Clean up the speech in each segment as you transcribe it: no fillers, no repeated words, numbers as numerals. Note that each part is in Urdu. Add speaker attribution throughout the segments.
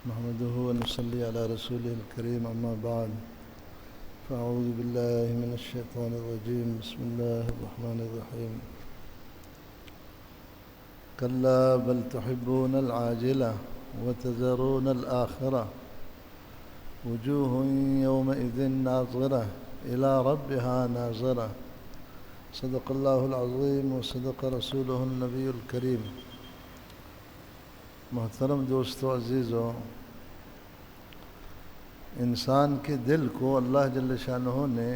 Speaker 1: نحمده ونصلي على رسوله الكريم أما بعد فأعوذ بالله من الشيطان الرجيم بسم الله الرحمن الرحيم كلا بل تحبون العاجلة وتذرون الآخرة وجوه يومئذ ناظرة إلى ربها ناظرة صدق الله العظيم وصدق رسوله النبي الكريم۔ محترم دوستو عزیزو، انسان کے دل کو اللہ جل شانہ نے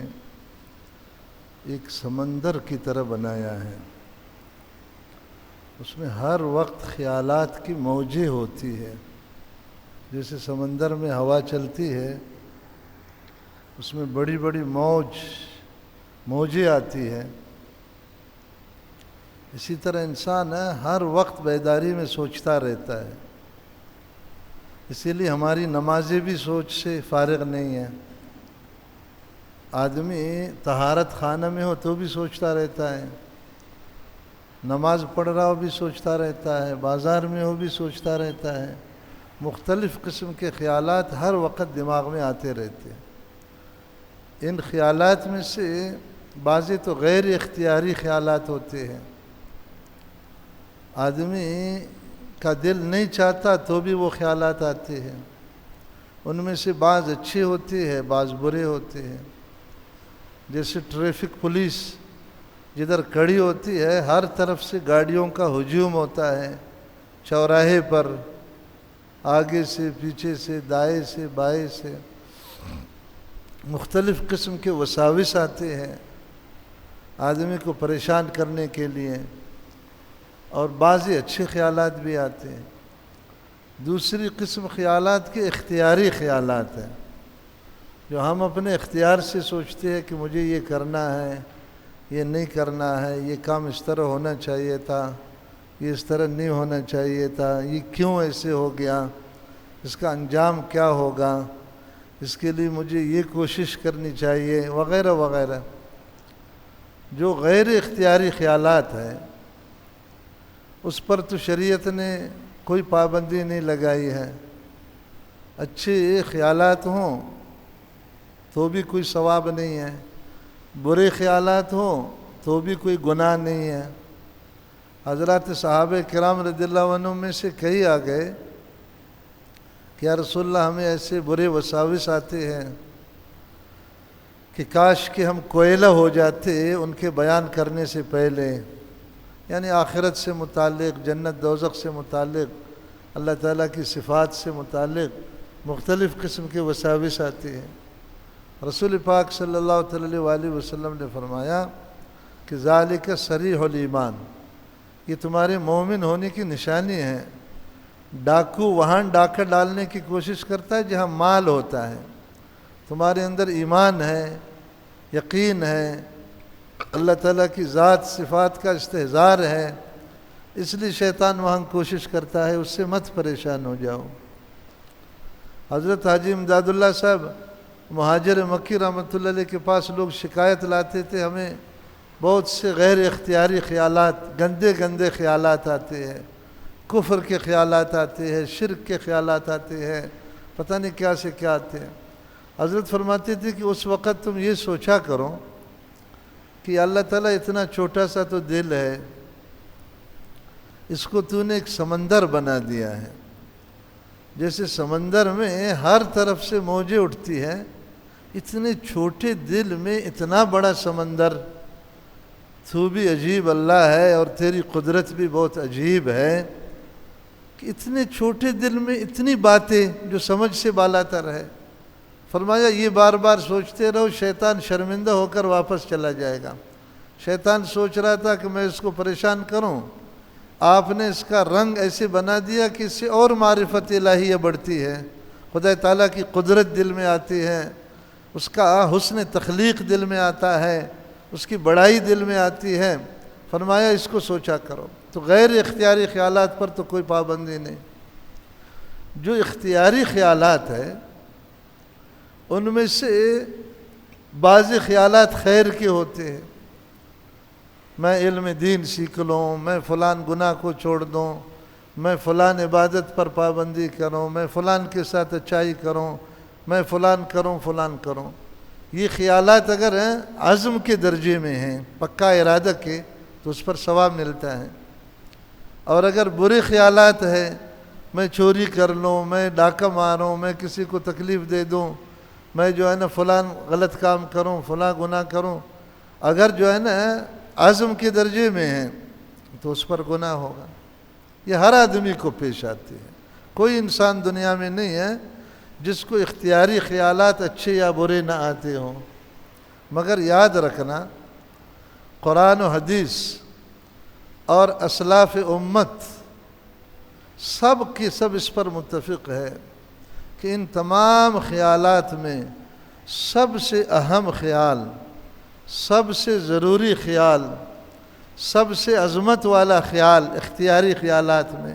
Speaker 1: ایک سمندر کی طرح بنایا ہے۔ اس میں ہر وقت خیالات کی موجیں ہوتی ہے۔ جیسے سمندر میں ہوا چلتی ہے، اس میں بڑی بڑی موجیں آتی ہے، اسی طرح انسان ہر وقت بیداری میں سوچتا رہتا ہے۔ اسی لیے ہماری نمازیں بھی سوچ سے فارغ نہیں ہیں۔ آدمی طہارت خانہ میں ہو تو بھی سوچتا رہتا ہے، نماز پڑھ رہا ہو بھی سوچتا رہتا ہے، بازار میں ہو بھی سوچتا رہتا ہے۔ مختلف قسم کے خیالات ہر وقت دماغ میں آتے رہتے ہیں۔ ان خیالات میں سے بعضے تو غیر اختیاری خیالات ہوتے ہیں۔ آدمی کا دل نہیں چاہتا تو بھی وہ خیالات آتے ہیں۔ ان میں سے بعض اچھے ہوتے ہیں، بعض برے ہوتے ہیں۔ جیسے ٹریفک پولیس جدھر کھڑی ہوتی ہے، ہر طرف سے گاڑیوں کا ہجوم ہوتا ہے، چوراہے پر آگے سے، پیچھے سے، دائیں سے، بائیں سے مختلف قسم کے وساوس آتے ہیں آدمی کو پریشان کرنے کے لیے، اور بعضی اچھے خیالات بھی آتے ہیں۔ دوسری قسم خیالات کے اختیاری خیالات ہیں، جو ہم اپنے اختیار سے سوچتے ہیں کہ مجھے یہ کرنا ہے، یہ نہیں کرنا ہے، یہ کام اس طرح ہونا چاہیے تھا، یہ اس طرح نہیں ہونا چاہیے تھا، یہ کیوں ایسے ہو گیا، اس کا انجام کیا ہوگا، اس کے لیے مجھے یہ کوشش کرنی چاہیے، وغیرہ وغیرہ۔ جو غیر اختیاری خیالات ہیں اس پر تو شریعت نے کوئی پابندی نہیں لگائی ہے۔ اچھے خیالات ہوں تو بھی کوئی ثواب نہیں ہے، برے خیالات ہوں تو بھی کوئی گناہ نہیں ہے۔ حضرات صحابہ کرام رضی اللہ عنہم میں سے کئی آ گئے کہ یا رسول اللہ ہمیں ایسے برے وساوس آتے ہیں کہ کاش کہ ہم کوئلہ ہو جاتے ان کے بیان کرنے سے پہلے، یعنی آخرت سے متعلق، جنت دوزخ سے متعلق، اللہ تعالیٰ کی صفات سے متعلق مختلف قسم کے وساوس آتے ہیں۔ رسول پاک صلی اللہ علیہ وسلم نے فرمایا کہ ذالک صریح الایمان، یہ تمہارے مومن ہونے کی نشانی ہے۔ ڈاکو وہاں ڈاکہ ڈالنے کی کوشش کرتا ہے جہاں مال ہوتا ہے، تمہارے اندر ایمان ہے، یقین ہے، اللہ تعالیٰ کی ذات صفات کا استحضار ہے، اس لیے شیطان وہاں کوشش کرتا ہے، اس سے مت پریشان ہو جاؤ۔ حضرت حاجی امداد اللہ صاحب مہاجر مکی رحمۃ اللہ علیہ کے پاس لوگ شکایت لاتے تھے، ہمیں بہت سے غیر اختیاری خیالات، گندے خیالات آتے ہیں، کفر کے خیالات آتے ہیں، شرک کے خیالات آتے ہیں، پتہ نہیں کیا سے کیا آتے ہیں۔ حضرت فرماتے تھے کہ اس وقت تم یہ سوچا کرو کہ اللہ تعالیٰ اتنا چھوٹا سا تو دل ہے، اس کو تو نے ایک سمندر بنا دیا ہے۔ جیسے سمندر میں ہر طرف سے موجیں اٹھتی ہیں، اتنے چھوٹے دل میں اتنا بڑا سمندر، تو بھی عجیب اللہ ہے اور تیری قدرت بھی بہت عجیب ہے کہ اتنے چھوٹے دل میں اتنی باتیں جو سمجھ سے بالاتر ہے۔ فرمایا یہ بار بار سوچتے رہو، شیطان شرمندہ ہو کر واپس چلا جائے گا۔ شیطان سوچ رہا تھا کہ میں اس کو پریشان کروں، آپ نے اس کا رنگ ایسے بنا دیا کہ اس سے اور معرفت الہیہ بڑھتی ہے، خدا تعالیٰ کی قدرت دل میں آتی ہے، اس کا حسن تخلیق دل میں آتا ہے، اس کی بڑائی دل میں آتی ہے۔ فرمایا اس کو سوچا کرو۔ تو غیر اختیاری خیالات پر تو کوئی پابندی نہیں۔ جو اختیاری خیالات ہیں ان میں سے بعض خیالات خیر کے ہوتے ہیں، میں علم دین سیکھ لوں، میں فلان گناہ کو چھوڑ دوں، میں فلان عبادت پر پابندی کروں، میں فلان کے ساتھ اچھائی کروں، میں فلان کروں. یہ خیالات اگر ہیں عزم کے درجے میں ہیں، پکا ارادہ کے، تو اس پر ثواب ملتا ہے. اور اگر برے خیالات ہیں، میں چوری کر لوں، میں ڈاکہ ماروں، میں کسی کو تکلیف دے دوں، میں جو ہے نا فلان غلط کام کروں، فلاں گناہ کروں، اگر جو ہے نا عزم کے درجے میں ہیں تو اس پر گناہ ہوگا. یہ ہر آدمی کو پیش آتی ہے. کوئی انسان دنیا میں نہیں ہے جس کو اختیاری خیالات اچھے یا برے نہ آتے ہوں. مگر یاد رکھنا، قرآن و حدیث اور اسلاف امت سب کی سب اس پر متفق ہے کہ ان تمام خیالات میں سب سے اہم خیال، سب سے ضروری خیال، سب سے عظمت والا خیال اختیاری خیالات میں،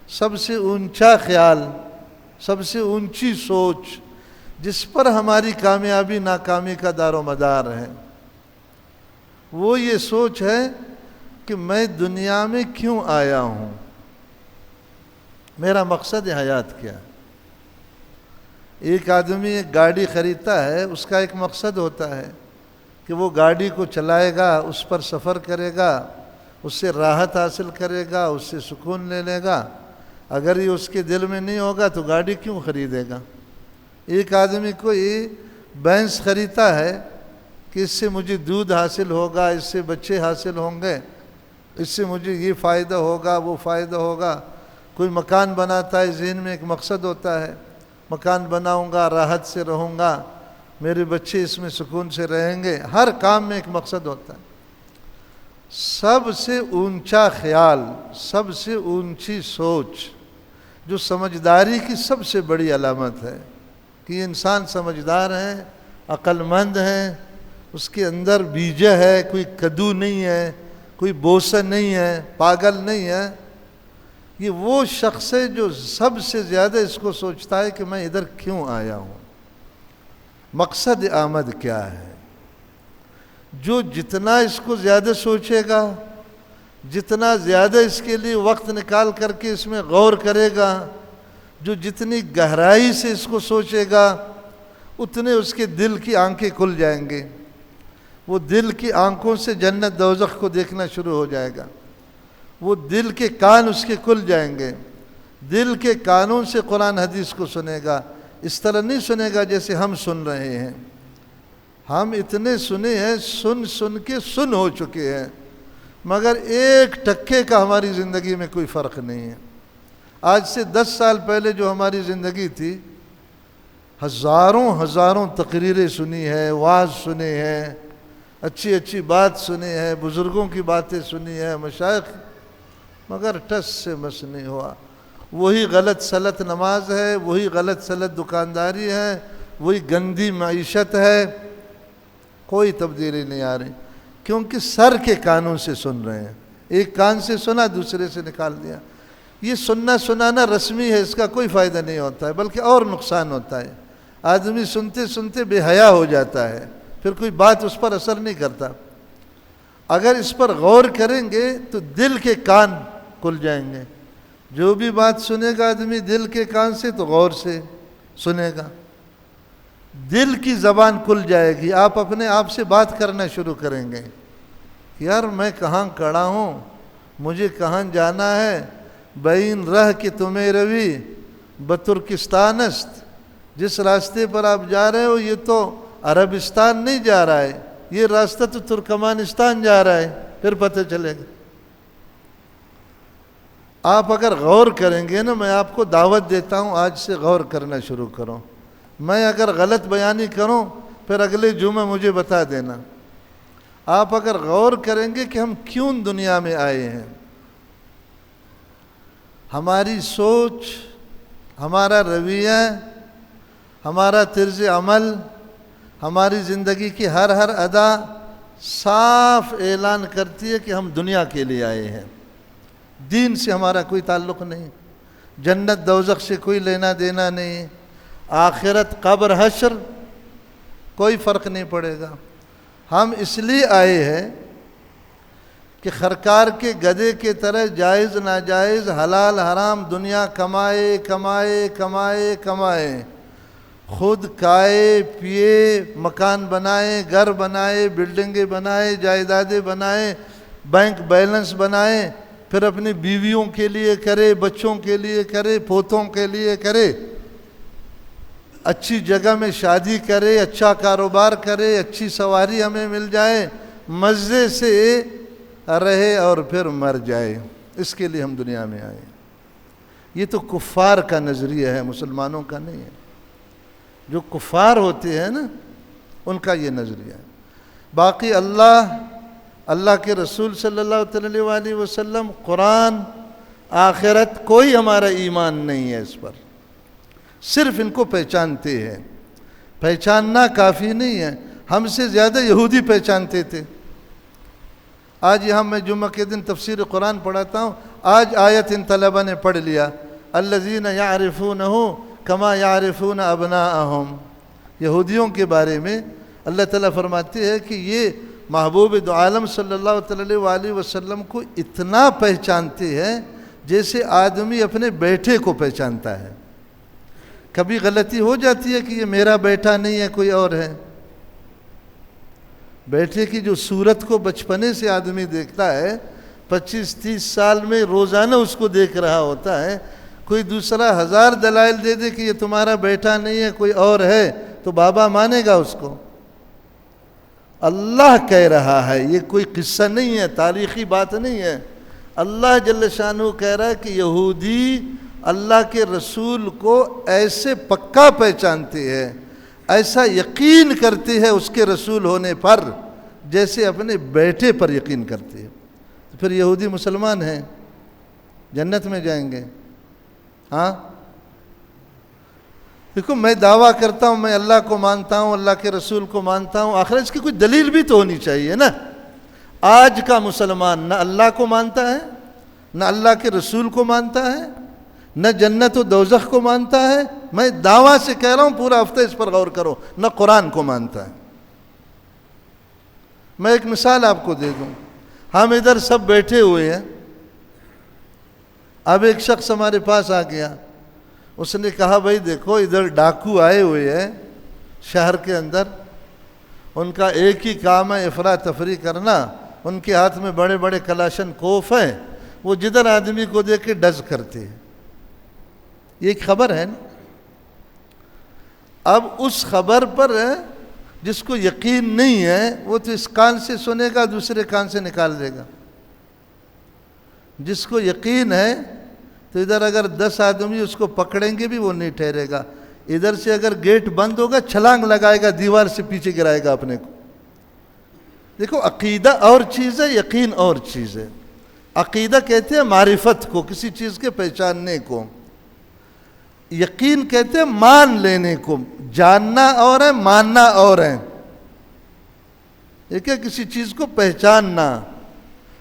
Speaker 1: سب سے اونچا خیال، سب سے اونچی سوچ، جس پر ہماری کامیابی ناکامی کا دار و مدار ہے، وہ یہ سوچ ہے کہ میں دنیا میں کیوں آیا ہوں، میرا مقصد حیات کیا. ایک آدمی ایک گاڑی خریدتا ہے، اس کا ایک مقصد ہوتا ہے کہ وہ گاڑی کو چلائے گا، اس پر سفر کرے گا، اس سے راحت حاصل کرے گا، اس سے سکون لے لے گا. اگر یہ اس کے دل میں نہیں ہوگا تو گاڑی کیوں خریدے گا؟ ایک آدمی کوئی بھینس خریدتا ہے کہ اس سے مجھے دودھ حاصل ہوگا، اس سے بچے حاصل ہوں گے، اس سے مجھے یہ فائدہ ہوگا، وہ فائدہ ہوگا. کوئی مکان بناتا ہے، ذہن میں ایک مقصد ہوتا ہے، مکان بناؤں گا، راحت سے رہوں گا، میرے بچے اس میں سکون سے رہیں گے. ہر کام میں ایک مقصد ہوتا ہے. سب سے اونچا خیال، سب سے اونچی سوچ، جو سمجھداری کی سب سے بڑی علامت ہے کہ یہ انسان سمجھدار ہے، عقل مند ہے، اس کے اندر بیجہ ہے، کوئی کدو نہیں ہے، کوئی بوسہ نہیں ہے، پاگل نہیں ہے. یہ وہ شخص ہے جو سب سے زیادہ اس کو سوچتا ہے کہ میں ادھر کیوں آیا ہوں، مقصد آمد کیا ہے. جو جتنا اس کو زیادہ سوچے گا، جتنا زیادہ اس کے لیے وقت نکال کر کے اس میں غور کرے گا، جو جتنی گہرائی سے اس کو سوچے گا، اتنے اس کے دل کی آنکھیں کھل جائیں گے. وہ دل کی آنکھوں سے جنت دوزخ کو دیکھنا شروع ہو جائے گا. وہ دل کے کان اس کے کھل جائیں گے. دل کے کانوں سے قرآن حدیث کو سنے گا. اس طرح نہیں سنے گا جیسے ہم سن رہے ہیں. ہم اتنے سنے ہیں، سن سن کے سن ہو چکے ہیں، مگر ایک ٹکے کا ہماری زندگی میں کوئی فرق نہیں ہے. آج سے 10 سال پہلے جو ہماری زندگی تھی، ہزاروں تقریریں سنی ہے، وعظ سنے ہیں، اچھی اچھی بات سنی ہے، بزرگوں کی باتیں سنی ہے، مشائخ، مگر ٹس سے مس نہیں ہوا. وہی غلط سلط نماز ہے، وہی غلط سلط دکانداری ہے، وہی گندی معیشت ہے. کوئی تبدیلی نہیں آ رہی، کیونکہ سر کے کانوں سے سن رہے ہیں. ایک کان سے سنا، دوسرے سے نکال دیا. یہ سننا رسمی ہے، اس کا کوئی فائدہ نہیں ہوتا ہے، بلکہ اور نقصان ہوتا ہے. آدمی سنتے سنتے بے حیا ہو جاتا ہے، پھر کوئی بات اس پر اثر نہیں کرتا. اگر اس پر غور کریں گے تو دل کے کان کھل جائیں گے. جو بھی بات سنے گا آدمی دل کے کان سے تو غور سے سنے گا. دل کی زبان کھل جائے گی. آپ اپنے آپ سے بات کرنا شروع کریں گے، یار میں کہاں کھڑا ہوں، مجھے کہاں جانا ہے. بین رہ کے تمہیں روی بترکستان است. جس راستے پر آپ جا رہے ہو یہ تو عربستان نہیں جا رہا ہے، یہ راستہ تو ترکمانستان جا رہا ہے. پھر پتہ چلے گا. آپ اگر غور کریں گے نا، میں آپ کو دعوت دیتا ہوں آج سے غور کرنا شروع کرو. میں اگر غلط بیانی کروں پھر اگلے جمعہ مجھے بتا دینا. آپ اگر غور کریں گے کہ ہم کیوں دنیا میں آئے ہیں، ہماری سوچ، ہمارا رویہ، ہمارا طرز عمل، ہماری زندگی کی ہر ادا صاف اعلان کرتی ہے کہ ہم دنیا کے لیے آئے ہیں. دین سے ہمارا کوئی تعلق نہیں، جنت دوزخ سے کوئی لینا دینا نہیں، آخرت قبر حشر کوئی فرق نہیں پڑے گا. ہم اس لیے آئے ہیں کہ خرکار کے گدھے کے طرح جائز ناجائز حلال حرام دنیا کمائے کمائے کمائے کمائے، خود کھائے پیے، مکان بنائے، گھر بنائے، بلڈنگیں بنائے، جائیدادیں بنائے، بینک بیلنس بنائے، پھر اپنی بیویوں کے لیے کرے، بچوں کے لیے کرے، پوتوں کے لیے کرے، اچھی جگہ میں شادی کرے، اچھا کاروبار کرے، اچھی سواری ہمیں مل جائے، مزے سے رہے اور پھر مر جائے، اس کے لیے ہم دنیا میں آئے۔ یہ تو کفار کا نظریہ ہے، مسلمانوں کا نہیں ہے۔ جو کفار ہوتے ہیں نا ان کا یہ نظریہ ہے۔ باقی اللہ کے رسول صلی اللہ علیہ وسلم، قرآن، آخرت، کوئی ہمارا ایمان نہیں ہے اس پر، صرف ان کو پہچانتے ہیں۔ پہچاننا کافی نہیں ہے، ہم سے زیادہ یہودی پہچانتے تھے۔ آج یہاں میں جمعہ کے دن تفسیر قرآن پڑھاتا ہوں، آج آیت ان طلبہ نے پڑھ لیا، الذین یعرفونہ کما یعرفون ابناءہم۔ یہودیوں کے بارے میں اللہ تعالیٰ فرماتے ہیں کہ یہ محبوب دو عالم صلی اللہ علیہ وسلم کو اتنا پہچانتے ہیں جیسے آدمی اپنے بیٹے کو پہچانتا ہے۔ کبھی غلطی ہو جاتی ہے کہ یہ میرا بیٹا نہیں ہے، کوئی اور ہے۔ بیٹے کی جو صورت کو بچپنے سے آدمی دیکھتا ہے، 25-30 سال میں روزانہ اس کو دیکھ رہا ہوتا ہے، کوئی دوسرا 1000 دلائل دے دے کہ یہ تمہارا بیٹا نہیں ہے، کوئی اور ہے، تو بابا مانے گا اس کو۔ اللہ کہہ رہا ہے، یہ کوئی قصہ نہیں ہے، تاریخی بات نہیں ہے۔ اللہ جل شانہ کہہ رہا ہے کہ یہودی اللہ کے رسول کو ایسے پکا پہچانتے ہیں، ایسا یقین کرتے ہیں اس کے رسول ہونے پر جیسے اپنے بیٹے پر یقین کرتے ہیں۔ تو پھر یہودی مسلمان ہیں، جنت میں جائیں گے؟ ہاں دیکھو، میں دعویٰ کرتا ہوں میں اللہ کو مانتا ہوں، اللہ کے رسول کو مانتا ہوں، آخر اس کی کوئی دلیل بھی تو ہونی چاہیے نا۔ آج کا مسلمان نہ اللہ کو مانتا ہے، نہ اللہ کے رسول کو مانتا ہے، نہ جنت و دوزخ کو مانتا ہے۔ میں دعویٰ سے کہہ رہا ہوں، پورا ہفتہ اس پر غور کرو، نہ قرآن کو مانتا ہے۔ میں ایک مثال آپ کو دے دوں، ہم ادھر سب بیٹھے ہوئے ہیں، اب ایک شخص ہمارے پاس آ گیا، اس نے کہا بھائی دیکھو ادھر ڈاکو آئے ہوئے ہیں شہر کے اندر، ان کا ایک ہی کام ہے افراتفری کرنا، ان کے ہاتھ میں بڑے بڑے کلاشن کوف ہیں، وہ جدھر آدمی کو دیکھ کے ڈز کرتے ہیں۔ یہ ایک خبر ہے نا۔ اب اس خبر پر جس کو یقین نہیں ہے وہ تو اس کان سے سنے گا، دوسرے کان سے نکال دے گا۔ جس کو یقین ہے تو ادھر اگر 10 آدمی اس کو پکڑیں گے بھی وہ نہیں ٹھہرے گا، ادھر سے اگر گیٹ بند ہوگا چھلانگ لگائے گا، دیوار سے پیچھے گرائے گا اپنے کو۔ دیکھو عقیدہ اور چیز ہے، یقین اور چیز ہے۔ عقیدہ کہتے ہیں معرفت کو، کسی چیز کے پہچاننے کو، یقین کہتے ہیں مان لینے کو۔ جاننا اور ہے، ماننا اور ہے۔ ایک ہے کسی چیز کو پہچاننا،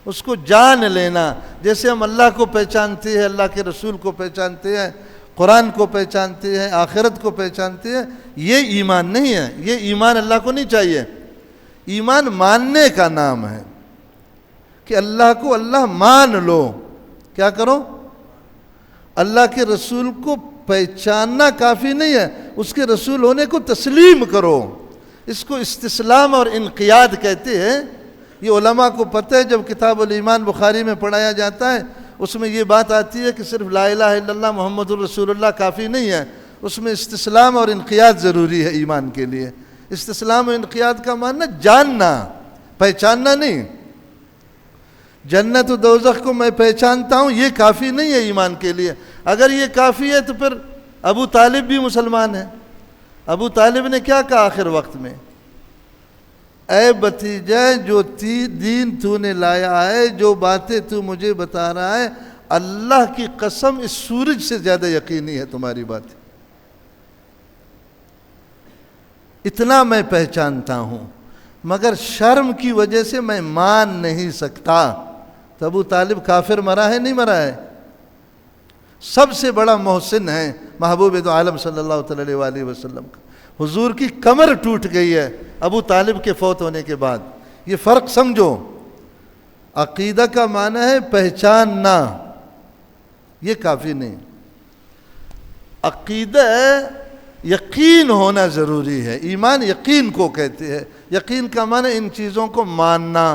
Speaker 1: اس کو جان لینا، جیسے ہم اللہ کو پہچانتے ہیں، اللہ کے رسول کو پہچانتے ہیں، قرآن کو پہچانتے ہیں، آخرت کو پہچانتے ہیں۔ یہ ایمان نہیں ہے، یہ ایمان اللہ کو نہیں چاہیے۔ ایمان ماننے کا نام ہے کہ اللہ کو اللہ مان لو۔ کیا کرو؟ اللہ کے رسول کو پہچاننا کافی نہیں ہے، اس کے رسول ہونے کو تسلیم کرو۔ اس کو استسلام اور انقیاد کہتے ہیں۔ یہ علماء کو پتہ ہے، جب کتاب الایمان بخاری میں پڑھایا جاتا ہے اس میں یہ بات آتی ہے کہ صرف لا الہ الا اللہ محمد الرسول اللہ کافی نہیں ہے، اس میں استسلام اور انقیاد ضروری ہے ایمان کے لیے۔ استسلام اور انقیاد کا معنی جاننا، پہچاننا نہیں۔ جنت و دوزخ کو میں پہچانتا ہوں، یہ کافی نہیں ہے ایمان کے لیے۔ اگر یہ کافی ہے تو پھر ابو طالب بھی مسلمان ہے۔ ابو طالب نے کیا کہا آخر وقت میں؟ اے بھتیجا، جو دین تو نے لایا ہے، جو باتیں تو مجھے بتا رہا ہے، اللہ کی قسم اس سورج سے زیادہ یقینی ہے تمہاری باتیں۔ اتنا میں پہچانتا ہوں، مگر شرم کی وجہ سے میں مان نہیں سکتا۔ تو ابو طالب کافر مرا ہے نہیں مرا ہے؟ سب سے بڑا محسن ہے محبوب دو عالم صلی اللہ علیہ وسلم کا۔ حضور کی کمر ٹوٹ گئی ہے ابو طالب کے فوت ہونے کے بعد۔ یہ فرق سمجھو، عقیدہ کا معنی ہے پہچاننا، یہ کافی نہیں. عقیدہ یقین ہونا ضروری ہے. ایمان یقین کو کہتے ہیں. یقین کا معنی ان چیزوں کو ماننا.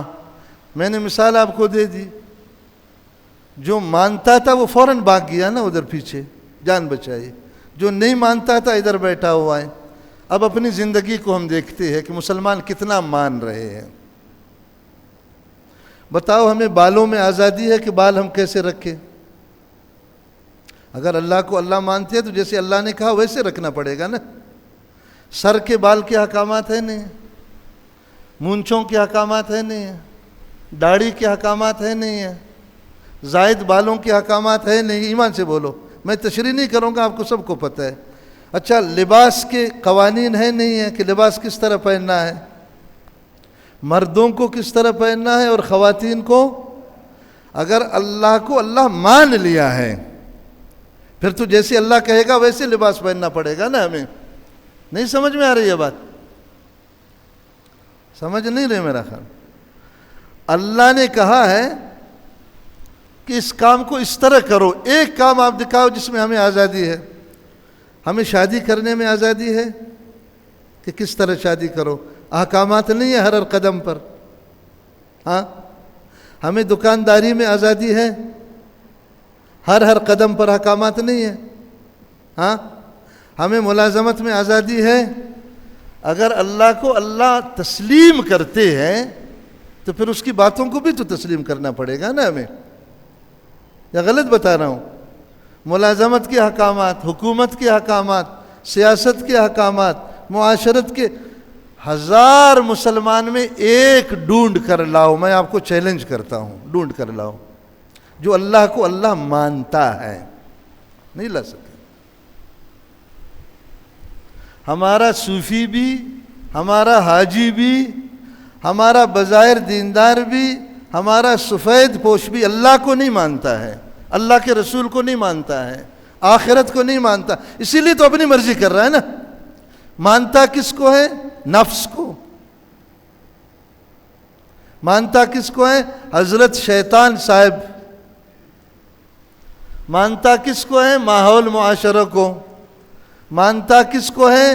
Speaker 1: میں نے مثال آپ کو دے دی. جو مانتا تھا وہ فوراً بھاگ گیا نا ادھر پیچھے، جان بچائی. جو نہیں مانتا تھا ادھر بیٹھا ہوا ہے. اب اپنی زندگی کو ہم دیکھتے ہیں کہ مسلمان کتنا مان رہے ہیں. بتاؤ ہمیں بالوں میں آزادی ہے کہ بال ہم کیسے رکھیں؟ اگر اللہ کو اللہ مانتے ہیں تو جیسے اللہ نے کہا ویسے رکھنا پڑے گا نا. سر کے بال کے احکامات ہیں نہیں، مونچھوں کے احکامات ہیں نہیں، داڑھی کے احکامات ہیں نہیں ہیں، زائد بالوں کے احکامات ہیں نہیں. ایمان سے بولو، میں تشریح نہیں کروں گا، آپ کو سب کو پتہ ہے. اچھا، لباس کے قوانین ہیں نہیں ہیں کہ لباس کس طرح پہننا ہے، مردوں کو کس طرح پہننا ہے اور خواتین کو. اگر اللہ کو اللہ مان لیا ہے پھر تو جیسے اللہ کہے گا ویسے لباس پہننا پڑے گا نا ہمیں. نہیں سمجھ میں آ رہی ہے بات؟ سمجھ نہیں رہے میرا خیال. اللہ نے کہا ہے کہ اس کام کو اس طرح کرو. ایک کام آپ دکھاؤ جس میں ہمیں آزادی ہے. ہمیں شادی کرنے میں آزادی ہے کہ کس طرح شادی کرو. احکامات نہیں ہے ہر قدم پر. ہاں، ہمیں دکانداری میں آزادی ہے، ہر قدم پر احکامات نہیں ہے. ہاں، ہمیں ملازمت میں آزادی ہے. اگر اللہ کو اللہ تسلیم کرتے ہیں تو پھر اس کی باتوں کو بھی تو تسلیم کرنا پڑے گا نا ہمیں. یا غلط بتا رہا ہوں؟ ملازمت کے احکامات، حکومت کے احکامات، سیاست کے احکامات، معاشرت کے 1000 مسلمان میں ایک ڈھونڈ کر لاؤ. میں آپ کو چیلنج کرتا ہوں، ڈھونڈ کر لاؤ جو اللہ کو اللہ مانتا ہے. نہیں لا سکتے. ہمارا صوفی بھی، ہمارا حاجی بھی، ہمارا بظاہر دیندار بھی، ہمارا سفید پوش بھی اللہ کو نہیں مانتا ہے، اللہ کے رسول کو نہیں مانتا ہے، آخرت کو نہیں مانتا. اسی لیے تو اپنی مرضی کر رہا ہے نا. مانتا کس کو ہے؟ نفس کو. مانتا کس کو ہے؟ حضرت شیطان صاحب. مانتا کس کو ہے؟ ماحول معاشرہ کو. مانتا کس کو ہے؟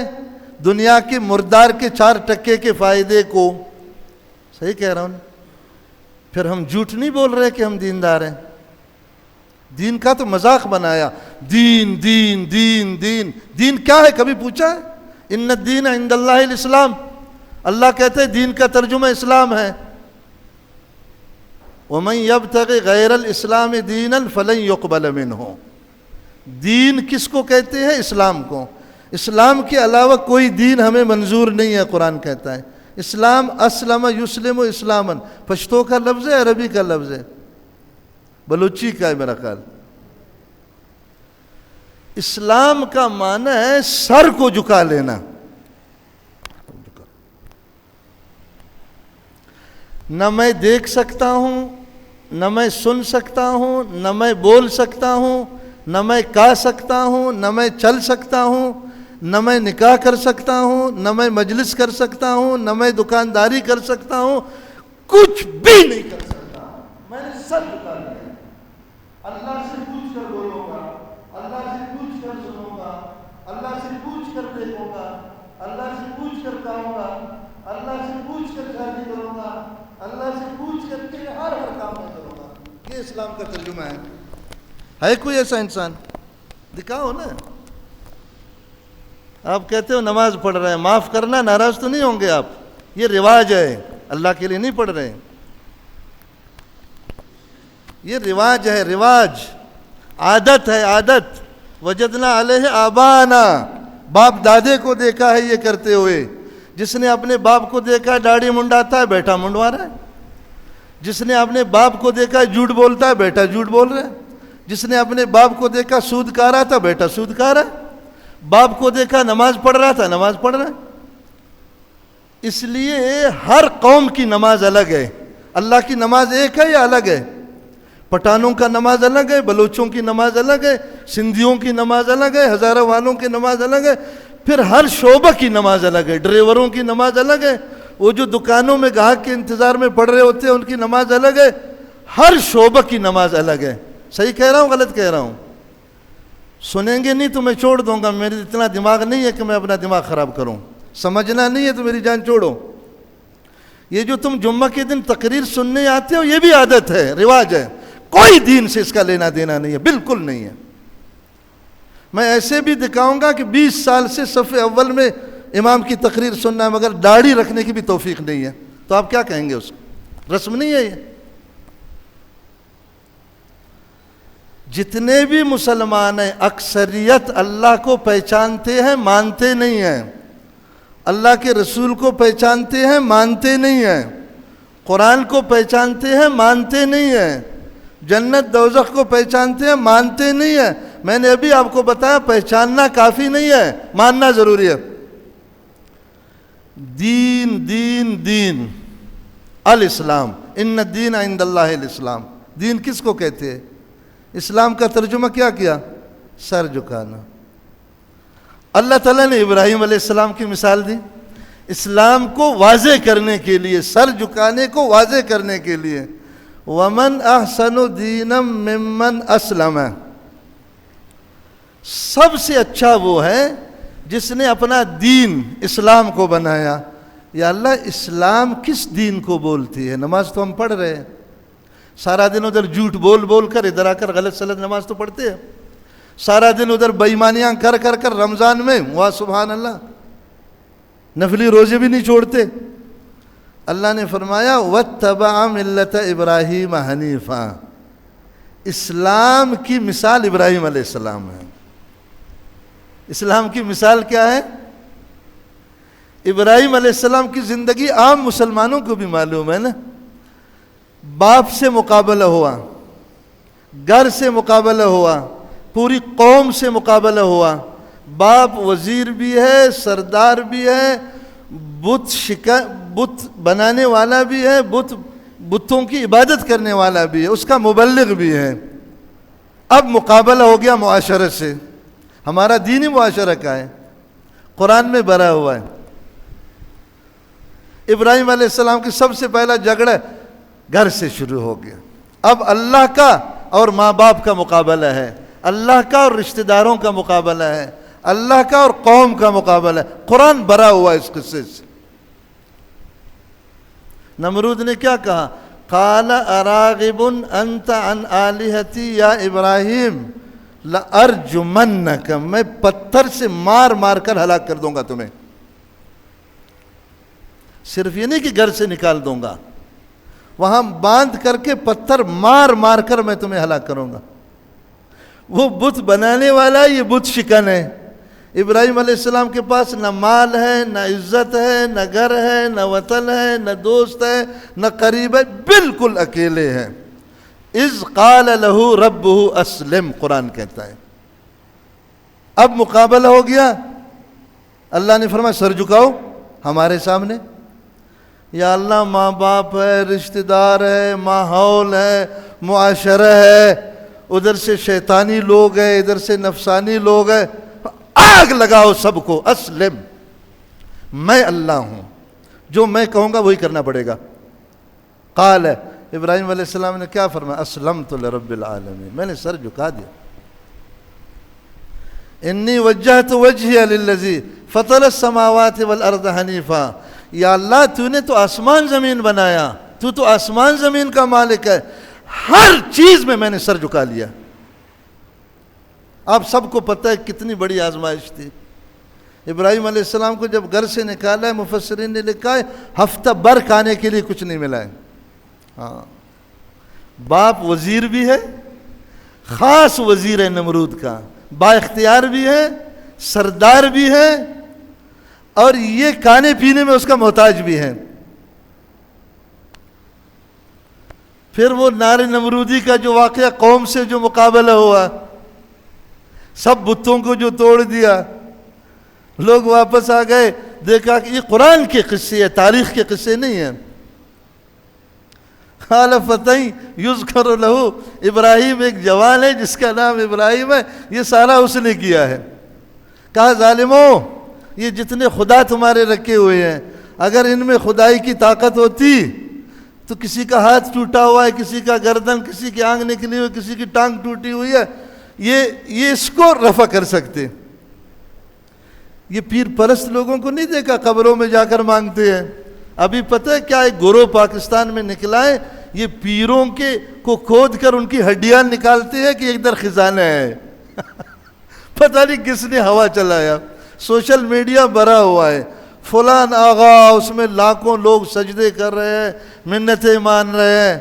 Speaker 1: دنیا کے مردار کے 4% کے فائدے کو. صحیح کہہ رہا ہوں؟ پھر ہم جھوٹ نہیں بول رہے کہ ہم دیندار ہیں. دین کا تو مذاق بنایا. دین دین دین دین دین کیا ہے؟ کبھی پوچھا ہے؟ ان الدین عند اللہ الاسلام. اللہ کہتے ہیں دین کا ترجمہ اسلام ہے. وَمَنْ يَبْتَغِ غَيْرَ الْإِسْلَامِ دِينًا فَلَنْ يُقْبَلَ مِنْهُ. دین کس کو کہتے ہیں؟ اسلام کو. اسلام کے علاوہ کوئی دین ہمیں منظور نہیں ہے. قرآن کہتا ہے اسلام اسلم یسلم اسلامً. پشتو کا لفظ ہے، عربی کا لفظ ہے، بلوچی کا ہے میرا خیال. اسلام کا معنی ہے سر کو جھکا لینا. نہ میں دیکھ سکتا ہوں، نہ میں سن سکتا ہوں، نہ میں بول سکتا ہوں، نہ میں کہہ سکتا ہوں، نہ میں چل سکتا ہوں، نہ میں نکاح کر سکتا ہوں، نہ میں مجلس کر سکتا ہوں، نہ میں دکانداری کر سکتا ہوں. کچھ بھی نہیں کر سکتا. میں نے سب جھکا لیا. اللہ سے پوچھ کر بولوں گا، اللہ سے پوچھ کر سنوں گا، اللہ سے پوچھ کر دیکھوں گا، اللہ سے پوچھ کر کہوں گا، اللہ سے پوچھ کر شادی کروں گا، اللہ سے پوچھ کر کے ہر کام میں کروں گا. یہ اسلام کا ترجمہ ہے. ہے کوئی ایسا انسان؟ دکھاؤ نا. آپ کہتے ہو نماز پڑھ رہے ہیں، معاف کرنا، ناراض تو نہیں ہوں گے آپ. یہ رواج ہے، اللہ کے لیے نہیں پڑھ رہے ہیں. یہ رواج ہے، رواج، عادت ہے، عادت. وجدنا علیہ آبانا. باپ دادے کو دیکھا ہے یہ کرتے ہوئے. جس نے اپنے باپ کو دیکھا داڑھی منڈاتا ہے، بیٹا منڈوا رہا ہے. جس نے اپنے باپ کو دیکھا جھوٹ بولتا ہے، بیٹا جھوٹ بول رہا ہے. جس نے اپنے باپ کو دیکھا سود کھا رہا تھا، بیٹا سود کھا رہا ہے. باپ کو دیکھا نماز پڑھ رہا تھا، نماز پڑھ رہا ہے. اس لیے ہر قوم کی نماز الگ ہے. اللہ کی نماز ایک ہے یا الگ ہے؟ پٹھانوں کا نماز الگ ہے، بلوچوں کی نماز الگ ہے، سندھیوں کی نماز الگ ہے، ہزارہ والوں کی نماز الگ ہے. پھر ہر شعبہ کی نماز الگ ہے. ڈرائیوروں کی نماز الگ ہے. وہ جو دکانوں میں گاہک کے انتظار میں پڑھ رہے ہوتے ہیں ان کی نماز الگ ہے. ہر شعبہ کی نماز الگ ہے. صحیح کہہ رہا ہوں غلط کہہ رہا ہوں؟ سنیں گے نہیں تو میں چھوڑ دوں گا. میرے اتنا دماغ نہیں ہے کہ میں اپنا دماغ خراب کروں. سمجھنا نہیں ہے تو میری جان چھوڑو. یہ جو تم جمعہ کے دن تقریر سننے آتے ہو یہ بھی عادت ہے, رواج ہے. کوئی دین سے اس کا لینا دینا نہیں ہے, بالکل نہیں ہے. میں ایسے بھی دکھاؤں گا کہ 20 سال سے صف اول میں امام کی تقریر سننا ہے مگر داڑھی رکھنے کی بھی توفیق نہیں ہے, تو آپ کیا کہیں گے؟ اس کو رسم نہیں ہے یہ. جتنے بھی مسلمان ہیں اکثریت اللہ کو پہچانتے ہیں, مانتے نہیں ہیں. اللہ کے رسول کو پہچانتے ہیں, مانتے نہیں ہیں. قرآن کو پہچانتے ہیں, مانتے نہیں ہیں. جنت دوزخ کو پہچانتے ہیں, مانتے نہیں ہیں. میں نے ابھی آپ کو بتایا پہچاننا کافی نہیں ہے, ماننا ضروری ہے. دین دین دین الاسلام, ان الدین عند اللہ الاسلام. دین کس کو کہتے ہیں؟ اسلام کا ترجمہ کیا؟ سر جھکانا. اللہ تعالیٰ نے ابراہیم علیہ السلام کی مثال دی اسلام کو واضح کرنے کے لیے, سر جھکانے کو واضح کرنے کے لیے. وَمَنْ أَحْسَنُ دِينًا مِّمَّنْ أَسْلَمَ. سب سے اچھا وہ ہے جس نے اپنا دین اسلام کو بنایا. یا اللہ اسلام کس دین کو بولتی ہے؟ نماز تو ہم پڑھ رہے ہیں, سارا دن ادھر جھوٹ بول بول کر ادھر آ کر غلط سلط نماز تو پڑھتے ہیں. سارا دن ادھر بےایمانیاں کر کر کر رمضان میں واہ سبحان اللہ نفلی روزے بھی نہیں چھوڑتے. اللہ نے فرمایا وَاتَّبَعَ مِلَّةَ إِبْرَاهِيمَ حَنِيفًا. اسلام کی مثال ابراہیم علیہ السلام ہے. اسلام کی مثال کیا ہے؟ ابراہیم علیہ السلام کی زندگی عام مسلمانوں کو بھی معلوم ہے نا. باپ سے مقابلہ ہوا, گھر سے مقابلہ ہوا, پوری قوم سے مقابلہ ہوا. باپ وزیر بھی ہے, سردار بھی ہے, بت بنانے والا بھی ہے, بتوں کی عبادت کرنے والا بھی ہے, اس کا مبلغ بھی ہے. اب مقابلہ ہو گیا معاشرے سے. ہمارا دین ہی معاشرہ کا ہے, قرآن میں بھرا ہوا ہے. ابراہیم علیہ السلام کی سب سے پہلا جھگڑا گھر سے شروع ہو گیا. اب اللہ کا اور ماں باپ کا مقابلہ ہے, اللہ کا اور رشتہ داروں کا مقابلہ ہے, اللہ کا اور قوم کا مقابلہ ہے. قرآن بھرا ہوا ہے اس قصے سے. نمرود نے کیا کہا؟ قال اراغب انت عن آلہتی یا ابراہیم لارجمنک. میں پتھر سے مار مار کر ہلاک کر دوں گا تمہیں. صرف یہ نہیں کہ گھر سے نکال دوں گا, وہاں باندھ کر کے پتھر مار مار کر میں تمہیں ہلاک کروں گا. وہ بت بنانے والا یہ بت شکن ہے. ابراہیم علیہ السلام کے پاس نہ مال ہے, نہ عزت ہے, نہ گھر ہے, نہ وطن ہے, نہ دوست ہے, نہ قریب ہے, بالکل اکیلے ہیں. اذ قال له ربه اسلم, قرآن کہتا ہے. اب مقابلہ ہو گیا. اللہ نے فرمایا سر جھکاؤ ہمارے سامنے. یا اللہ ماں باپ ہے, رشتہ دار ہے, ماحول ہے, معاشرہ ہے, ادھر سے شیطانی لوگ ہیں, ادھر سے نفسانی لوگ ہیں, آگ لگاؤ سب کو. اسلم, میں اللہ ہوں, جو میں کہوں گا وہی کرنا پڑے گا. قال, ابراہیم علیہ السلام نے کیا فرمایا؟ اسلمت لرب العالمین, میں نے سر جھکا دیا. انی وجہت وجہی للذی فطر السماوات والارض حنیفا. یا اللہ تو نے تو آسمان زمین بنایا, تو آسمان زمین کا مالک ہے, ہر چیز میں نے سر جھکا لیا. آپ سب کو پتہ ہے کتنی بڑی آزمائش تھی. ابراہیم علیہ السلام کو جب گھر سے نکالا ہے, مفسرین نے لکھا ہے ہفتہ بھر کھانے کے لیے کچھ نہیں ملا ہے. ہاں, باپ وزیر بھی ہے, خاص وزیر ہے نمرود کا, با اختیار بھی ہے, سردار بھی ہے, اور یہ کھانے پینے میں اس کا محتاج بھی ہے. پھر وہ نار نمرودی کا جو واقعہ, قوم سے جو مقابلہ ہوا, سب بتوں کو جو توڑ دیا, لوگ واپس آ گئے, دیکھا کہ یہ قرآن کے قصے ہیں, تاریخ کے قصے نہیں ہیں. قال فتى یذکر لہ ابراہیم, ایک جوان ہے جس کا نام ابراہیم ہے, یہ سارا اس نے کیا ہے. کہا ظالموں, یہ جتنے خدا تمہارے رکھے ہوئے ہیں, اگر ان میں خدائی کی طاقت ہوتی تو کسی کا ہاتھ ٹوٹا ہوا ہے، کسی کا گردن، کسی کی آنکھ نکلی ہوئی، کسی کی ٹانگ ٹوٹی ہوئی ہے، یہ اس کو رفع کر سکتے۔ یہ پیر پرست لوگوں کو نہیں دیکھا قبروں میں جا کر مانگتے ہیں؟ ابھی پتہ ہے کیا ایک گروہ پاکستان میں نکلا ہے، یہ پیروں کو کھود کر ان کی ہڈیاں نکالتے ہیں کہ ادھر خزانہ ہے۔ پتہ نہیں کس نے ہوا چلایا، سوشل میڈیا بھرا ہوا ہے، فلان آغا، اس میں لاکھوں لوگ سجدے کر رہے ہیں، منتیں مان رہے ہیں۔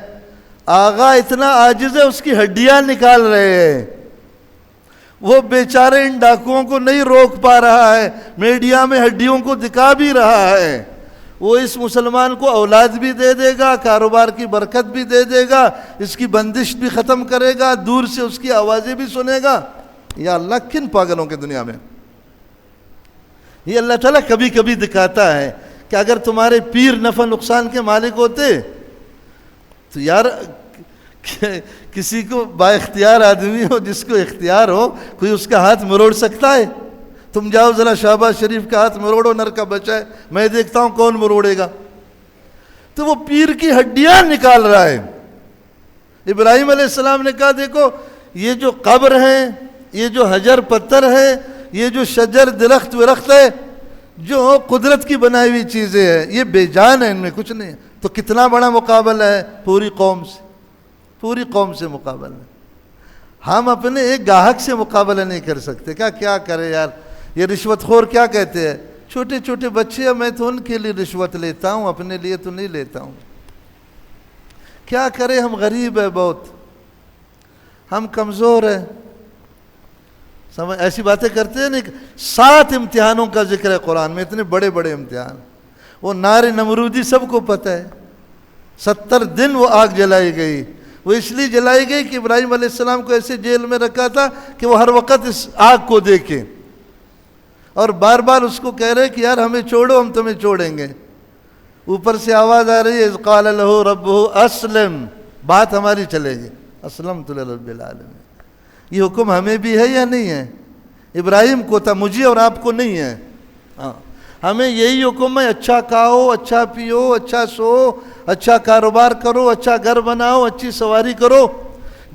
Speaker 1: آغا اتنا عاجز ہے، اس کی ہڈیاں نکال رہے ہیں۔ وہ بیچارے ان ڈاکوؤں کو نہیں روک پا رہا ہے، میڈیا میں ہڈیوں کو دکھا بھی رہا ہے۔ وہ اس مسلمان کو اولاد بھی دے دے گا، کاروبار کی برکت بھی دے دے گا، اس کی بندش بھی ختم کرے گا، دور سے اس کی آوازیں بھی سنے گا۔ یا اللہ، کن پاگلوں کے دنیا میں! یہ اللہ تعالیٰ کبھی کبھی دکھاتا ہے کہ اگر تمہارے پیر نفع نقصان کے مالک ہوتے تو یار کسی کو با اختیار آدمی ہو، جس کو اختیار ہو، کوئی اس کا ہاتھ مروڑ سکتا ہے؟ تم جاؤ ذرا شہباز شریف کا ہاتھ مروڑو، نر کا بچہ ہے، میں دیکھتا ہوں کون مروڑے گا۔ تو وہ پیر کی ہڈیاں نکال رہا ہے۔ ابراہیم علیہ السلام نے کہا دیکھو یہ جو قبر ہے، یہ جو حجر پتھر ہے، یہ جو شجر درخت ورخت ہے، جو قدرت کی بنائی ہوئی چیزیں ہیں، یہ بے جان ہے، ان میں کچھ نہیں ہے۔ تو کتنا بڑا مقابلہ ہے پوری قوم سے مقابلہ ہے۔ ہم اپنے ایک گاہک سے مقابلہ نہیں کر سکتے۔ کیا کرے یار، یہ رشوت خور کیا کہتے ہیں، چھوٹے چھوٹے بچے ہیں، میں تو ان کے لیے رشوت لیتا ہوں، اپنے لیے تو نہیں لیتا ہوں۔ کیا کرے، ہم غریب ہیں بہت، ہم کمزور ہیں۔ ایسی باتیں کرتے ہیں نہیں۔ 7 امتحانوں کا ذکر ہے قرآن میں، اتنے بڑے بڑے امتحان۔ وہ نار نمرودی سب کو پتہ ہے، 70 دن وہ آگ جلائی گئی۔ وہ اس لیے جلائی گئی کہ ابراہیم علیہ السلام کو ایسے جیل میں رکھا تھا کہ وہ ہر وقت اس آگ کو دیکھے، اور بار بار اس کو کہہ رہے کہ یار ہمیں چھوڑو، ہم تمہیں چھوڑیں گے۔ اوپر سے آواز آ رہی ہے اذ قال لہ ربہ اسلم، بات ہماری چلے گی، اسلمت لرب العالمین۔ یہ حکم ہمیں بھی ہے یا نہیں ہے؟ ابراہیم کو تھا، مجھے اور آپ کو نہیں ہے۔ ہاں، ہمیں یہی حکم ہے، اچھا کھاؤ، اچھا پیو، اچھا سو، اچھا کاروبار کرو، اچھا گھر بناؤ، اچھی سواری کرو،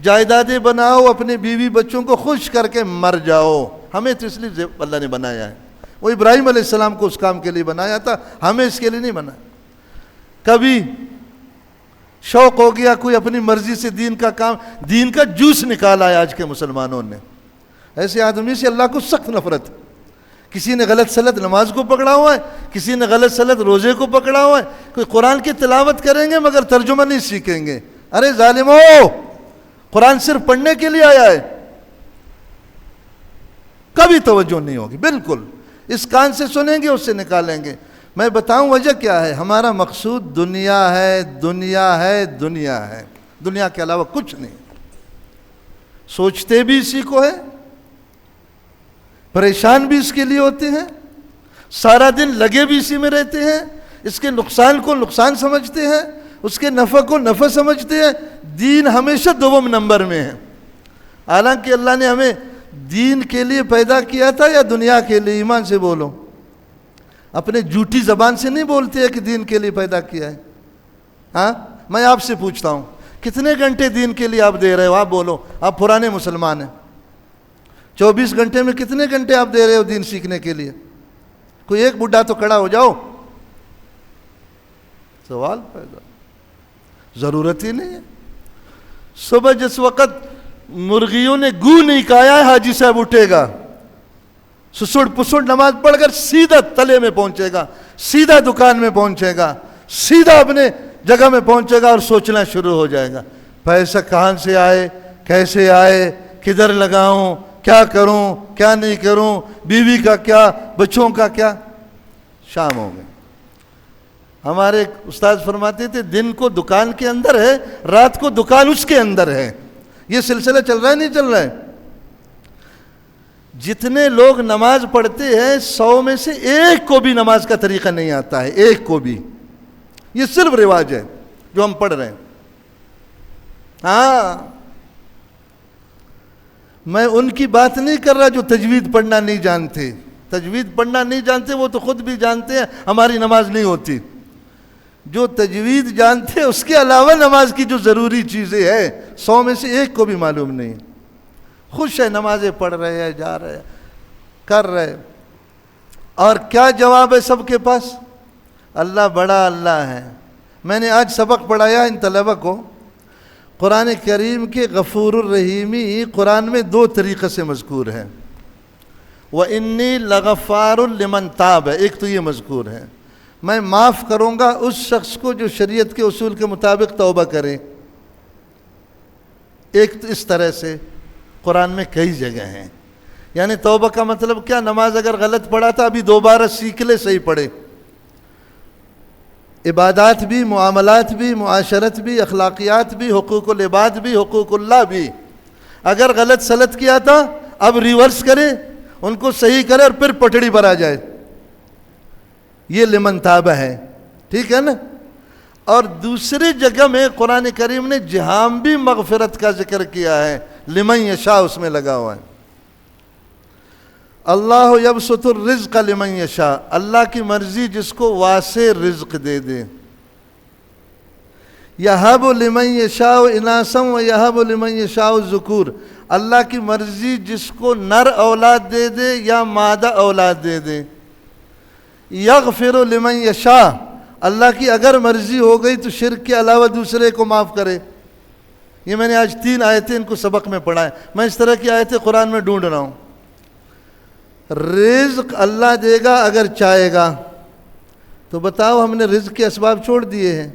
Speaker 1: جائیدادیں بناؤ، اپنے بیوی بچوں کو خوش کر کے مر جاؤ۔ ہمیں تو اس لیے اللہ نے بنایا ہے۔ وہ ابراہیم علیہ السلام کو اس کام کے لیے بنایا تھا، ہمیں اس کے لیے نہیں بنایا۔ کبھی شوق ہو گیا کوئی اپنی مرضی سے دین کا کام، دین کا جوس نکالا ہے آج کے مسلمانوں نے۔ ایسے آدمی سے اللہ کو سخت نفرت۔ کسی نے غلط سلط نماز کو پکڑا ہوا ہے، کسی نے غلط سلط روزے کو پکڑا ہوا ہے، کوئی قرآن کی تلاوت کریں گے مگر ترجمہ نہیں سیکھیں گے۔ ارے ظالمو، قرآن صرف پڑھنے کے لیے آیا ہے، کبھی توجہ نہیں ہوگی، بالکل اس کان سے سنیں گے، اس سے نکالیں گے۔ میں بتاؤں وجہ کیا ہے؟ ہمارا مقصود دنیا ہے، دنیا ہے، دنیا ہے، دنیا کے علاوہ کچھ نہیں۔ سوچتے بھی اسی کو ہے، پریشان بھی اس کے لیے ہوتے ہیں، سارا دن لگے بھی اسی میں رہتے ہیں، اس کے نقصان کو نقصان سمجھتے ہیں، اس کے نفع کو نفع سمجھتے ہیں۔ دین ہمیشہ دوم نمبر میں ہے۔ حالانکہ اللہ نے ہمیں دین کے لیے پیدا کیا تھا یا دنیا کے لیے؟ ایمان سے بولو، اپنے جھوٹی زبان سے نہیں بولتے ہیں کہ دین کے لیے پیدا کیا ہے۔ ہاں، میں آپ سے پوچھتا ہوں کتنے گھنٹے دین کے لیے آپ دے رہے ہو؟ آپ بولو، آپ پرانے مسلمان ہیں، 24 گھنٹے میں کتنے گھنٹے آپ دے رہے ہو دین سیکھنے کے لیے؟ کوئی ایک بڈھا تو کھڑا ہو جاؤ۔ سوال پیدا، ضرورت ہی نہیں ہے۔ صبح جس وقت مرغیوں نے گو نہیں کھایا ہے، حاجی صاحب اٹھے گا، سسڑ پسڑ نماز پڑھ کر سیدھا تلے میں پہنچے گا، سیدھا دکان میں پہنچے گا، سیدھا اپنے جگہ میں پہنچے گا اور سوچنا شروع ہو جائے گا، پیسہ کہاں سے آئے، کیسے آئے، کدھر لگاؤں، کیا کروں، کیا نہیں کروں، بیوی کا کیا، بچوں کا کیا۔ شام ہو گئی۔ ہمارے استاد فرماتے تھے دن کو دکان کے اندر ہے، رات کو دکان اس کے اندر ہے۔ یہ سلسلہ چل رہا ہے نہیں چل رہا ہے؟ جتنے لوگ نماز پڑھتے ہیں 100 میں سے ایک کو بھی نماز کا طریقہ نہیں آتا ہے، ایک کو بھی۔ یہ صرف رواج ہے جو ہم پڑھ رہے ہیں۔ ہاں، میں ان کی بات نہیں کر رہا جو تجوید پڑھنا نہیں جانتے۔ تجوید پڑھنا نہیں جانتے وہ تو خود بھی جانتے ہیں ہماری نماز نہیں ہوتی۔ جو تجوید جانتے اس کے علاوہ نماز کی جو ضروری چیزیں ہیں 100 میں سے ایک کو بھی معلوم نہیں. خوش ہے نمازیں پڑھ رہے ہیں، جا رہے ہیں، کر رہے. اور کیا جواب ہے سب کے پاس؟ اللہ بڑا اللہ ہے. میں نے آج سبق پڑھایا ان طلبہ کو، قرآن کریم کے غفور الرحیمی قرآن میں 2 طریقے سے مذکور ہے. وَإِنِّي لَغَفَّارٌ لِمَنْ تَابَ، ایک تو یہ مذکور ہے، میں معاف کروں گا اس شخص کو جو شریعت کے اصول کے مطابق توبہ کرے. ایک تو اس طرح سے قرآن میں کئی جگہ ہیں. یعنی توبہ کا مطلب کیا؟ نماز اگر غلط پڑھا تھا ابھی دوبارہ سیکھ لے، صحیح پڑھے. عبادات بھی، معاملات بھی، معاشرت بھی، اخلاقیات بھی، حقوق العباد بھی، حقوق اللہ بھی. اگر غلط سلط کیا تھا اب ریورس کرے، ان کو صحیح کرے اور پھر پٹڑی پر آ جائے. یہ لمن تاب ہے، ٹھیک ہے نا. اور دوسری جگہ میں قرآن کریم نے جہاں بھی مغفرت کا ذکر کیا ہے، لمن یشاء اس میں لگا ہوا ہے. اللہ یبسط الرزق لمن یشاء، اللہ کی مرضی جس کو واسع رزق دے دے. یہب لمن یشاء اناسا و یہب لمن یشاء الذکور، اللہ کی مرضی جس کو نر اولاد دے دے یا مادہ اولاد دے دے. یغفر لمن یشاء، اللہ کی اگر مرضی ہو گئی تو شرک کے علاوہ دوسرے کو معاف کرے. یہ میں نے آج 3 آیتیں ان کو سبق میں پڑھا ہے. میں اس طرح کی آیتیں قرآن میں ڈھونڈ رہا ہوں. رزق اللہ دے گا اگر چاہے گا. تو بتاؤ ہم نے رزق کے اسباب چھوڑ دیے ہیں.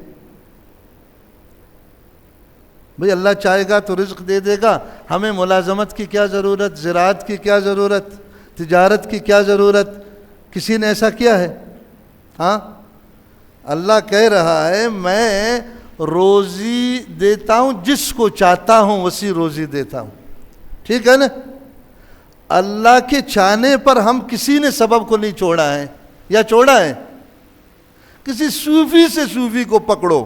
Speaker 1: بھئی اللہ چاہے گا تو رزق دے دے گا. ہمیں ملازمت کی کیا ضرورت، زراعت کی کیا ضرورت، تجارت کی کیا ضرورت؟ کسی نے ایسا کیا ہے؟ ہاں، اللہ کہہ رہا ہے میں روزی دیتا ہوں جس کو چاہتا ہوں، وسیع روزی دیتا ہوں. ٹھیک ہے نا. اللہ کے چاہنے پر ہم کسی نے سبب کو نہیں چھوڑا ہے، یا چھوڑا ہے؟ کسی صوفی سے صوفی کو پکڑو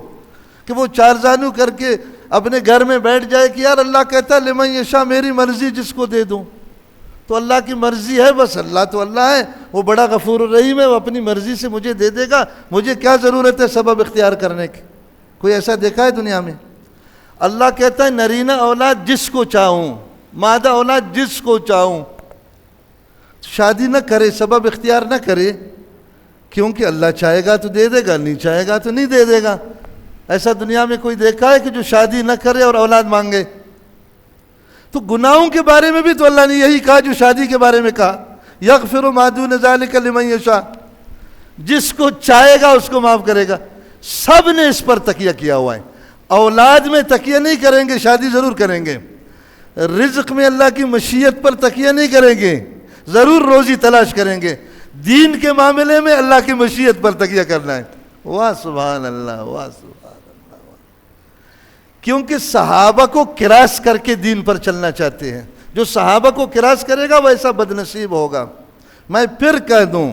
Speaker 1: کہ وہ 4 زانو کر کے اپنے گھر میں بیٹھ جائے کہ یار اللہ کہتا ہے لمن یشاء، میری مرضی جس کو دے دوں. تو اللہ کی مرضی ہے بس. اللہ تو اللہ ہے، وہ بڑا غفور الرحیم ہے، وہ اپنی مرضی سے مجھے دے دے گا. مجھے کیا ضرورت ہے سبب اختیار کرنے کی؟ کوئی ایسا دیکھا ہے دنیا میں؟ اللہ کہتا ہے نرینہ اولاد جس کو چاہوں، مادہ اولاد جس کو چاہوں. شادی نہ کرے، سبب اختیار نہ کرے، کیونکہ اللہ چاہے گا تو دے دے گا، نہیں چاہے گا تو نہیں دے دے گا. ایسا دنیا میں کوئی دیکھا ہے کہ جو شادی نہ کرے اور اولاد مانگے؟ تو گناہوں کے بارے میں بھی تو اللہ نے یہی کہا جو شادی کے بارے میں کہا. یغفر ما دون ذلک لمن یشاء، جس کو چاہے گا اس کو معاف کرے گا. سب نے اس پر تکیہ کیا ہوا ہے. اولاد میں تکیہ نہیں کریں گے، شادی ضرور کریں گے. رزق میں اللہ کی مشیت پر تکیہ نہیں کریں گے، ضرور روزی تلاش کریں گے. دین کے معاملے میں اللہ کی مشیت پر تکیہ کرنا ہے. واہ سبحان اللہ، واہ سبحان اللہ. کیونکہ صحابہ کو کراس کر کے دین پر چلنا چاہتے ہیں. جو صحابہ کو کراس کرے گا وہ ایسا بدنصیب ہوگا. میں پھر کہہ دوں،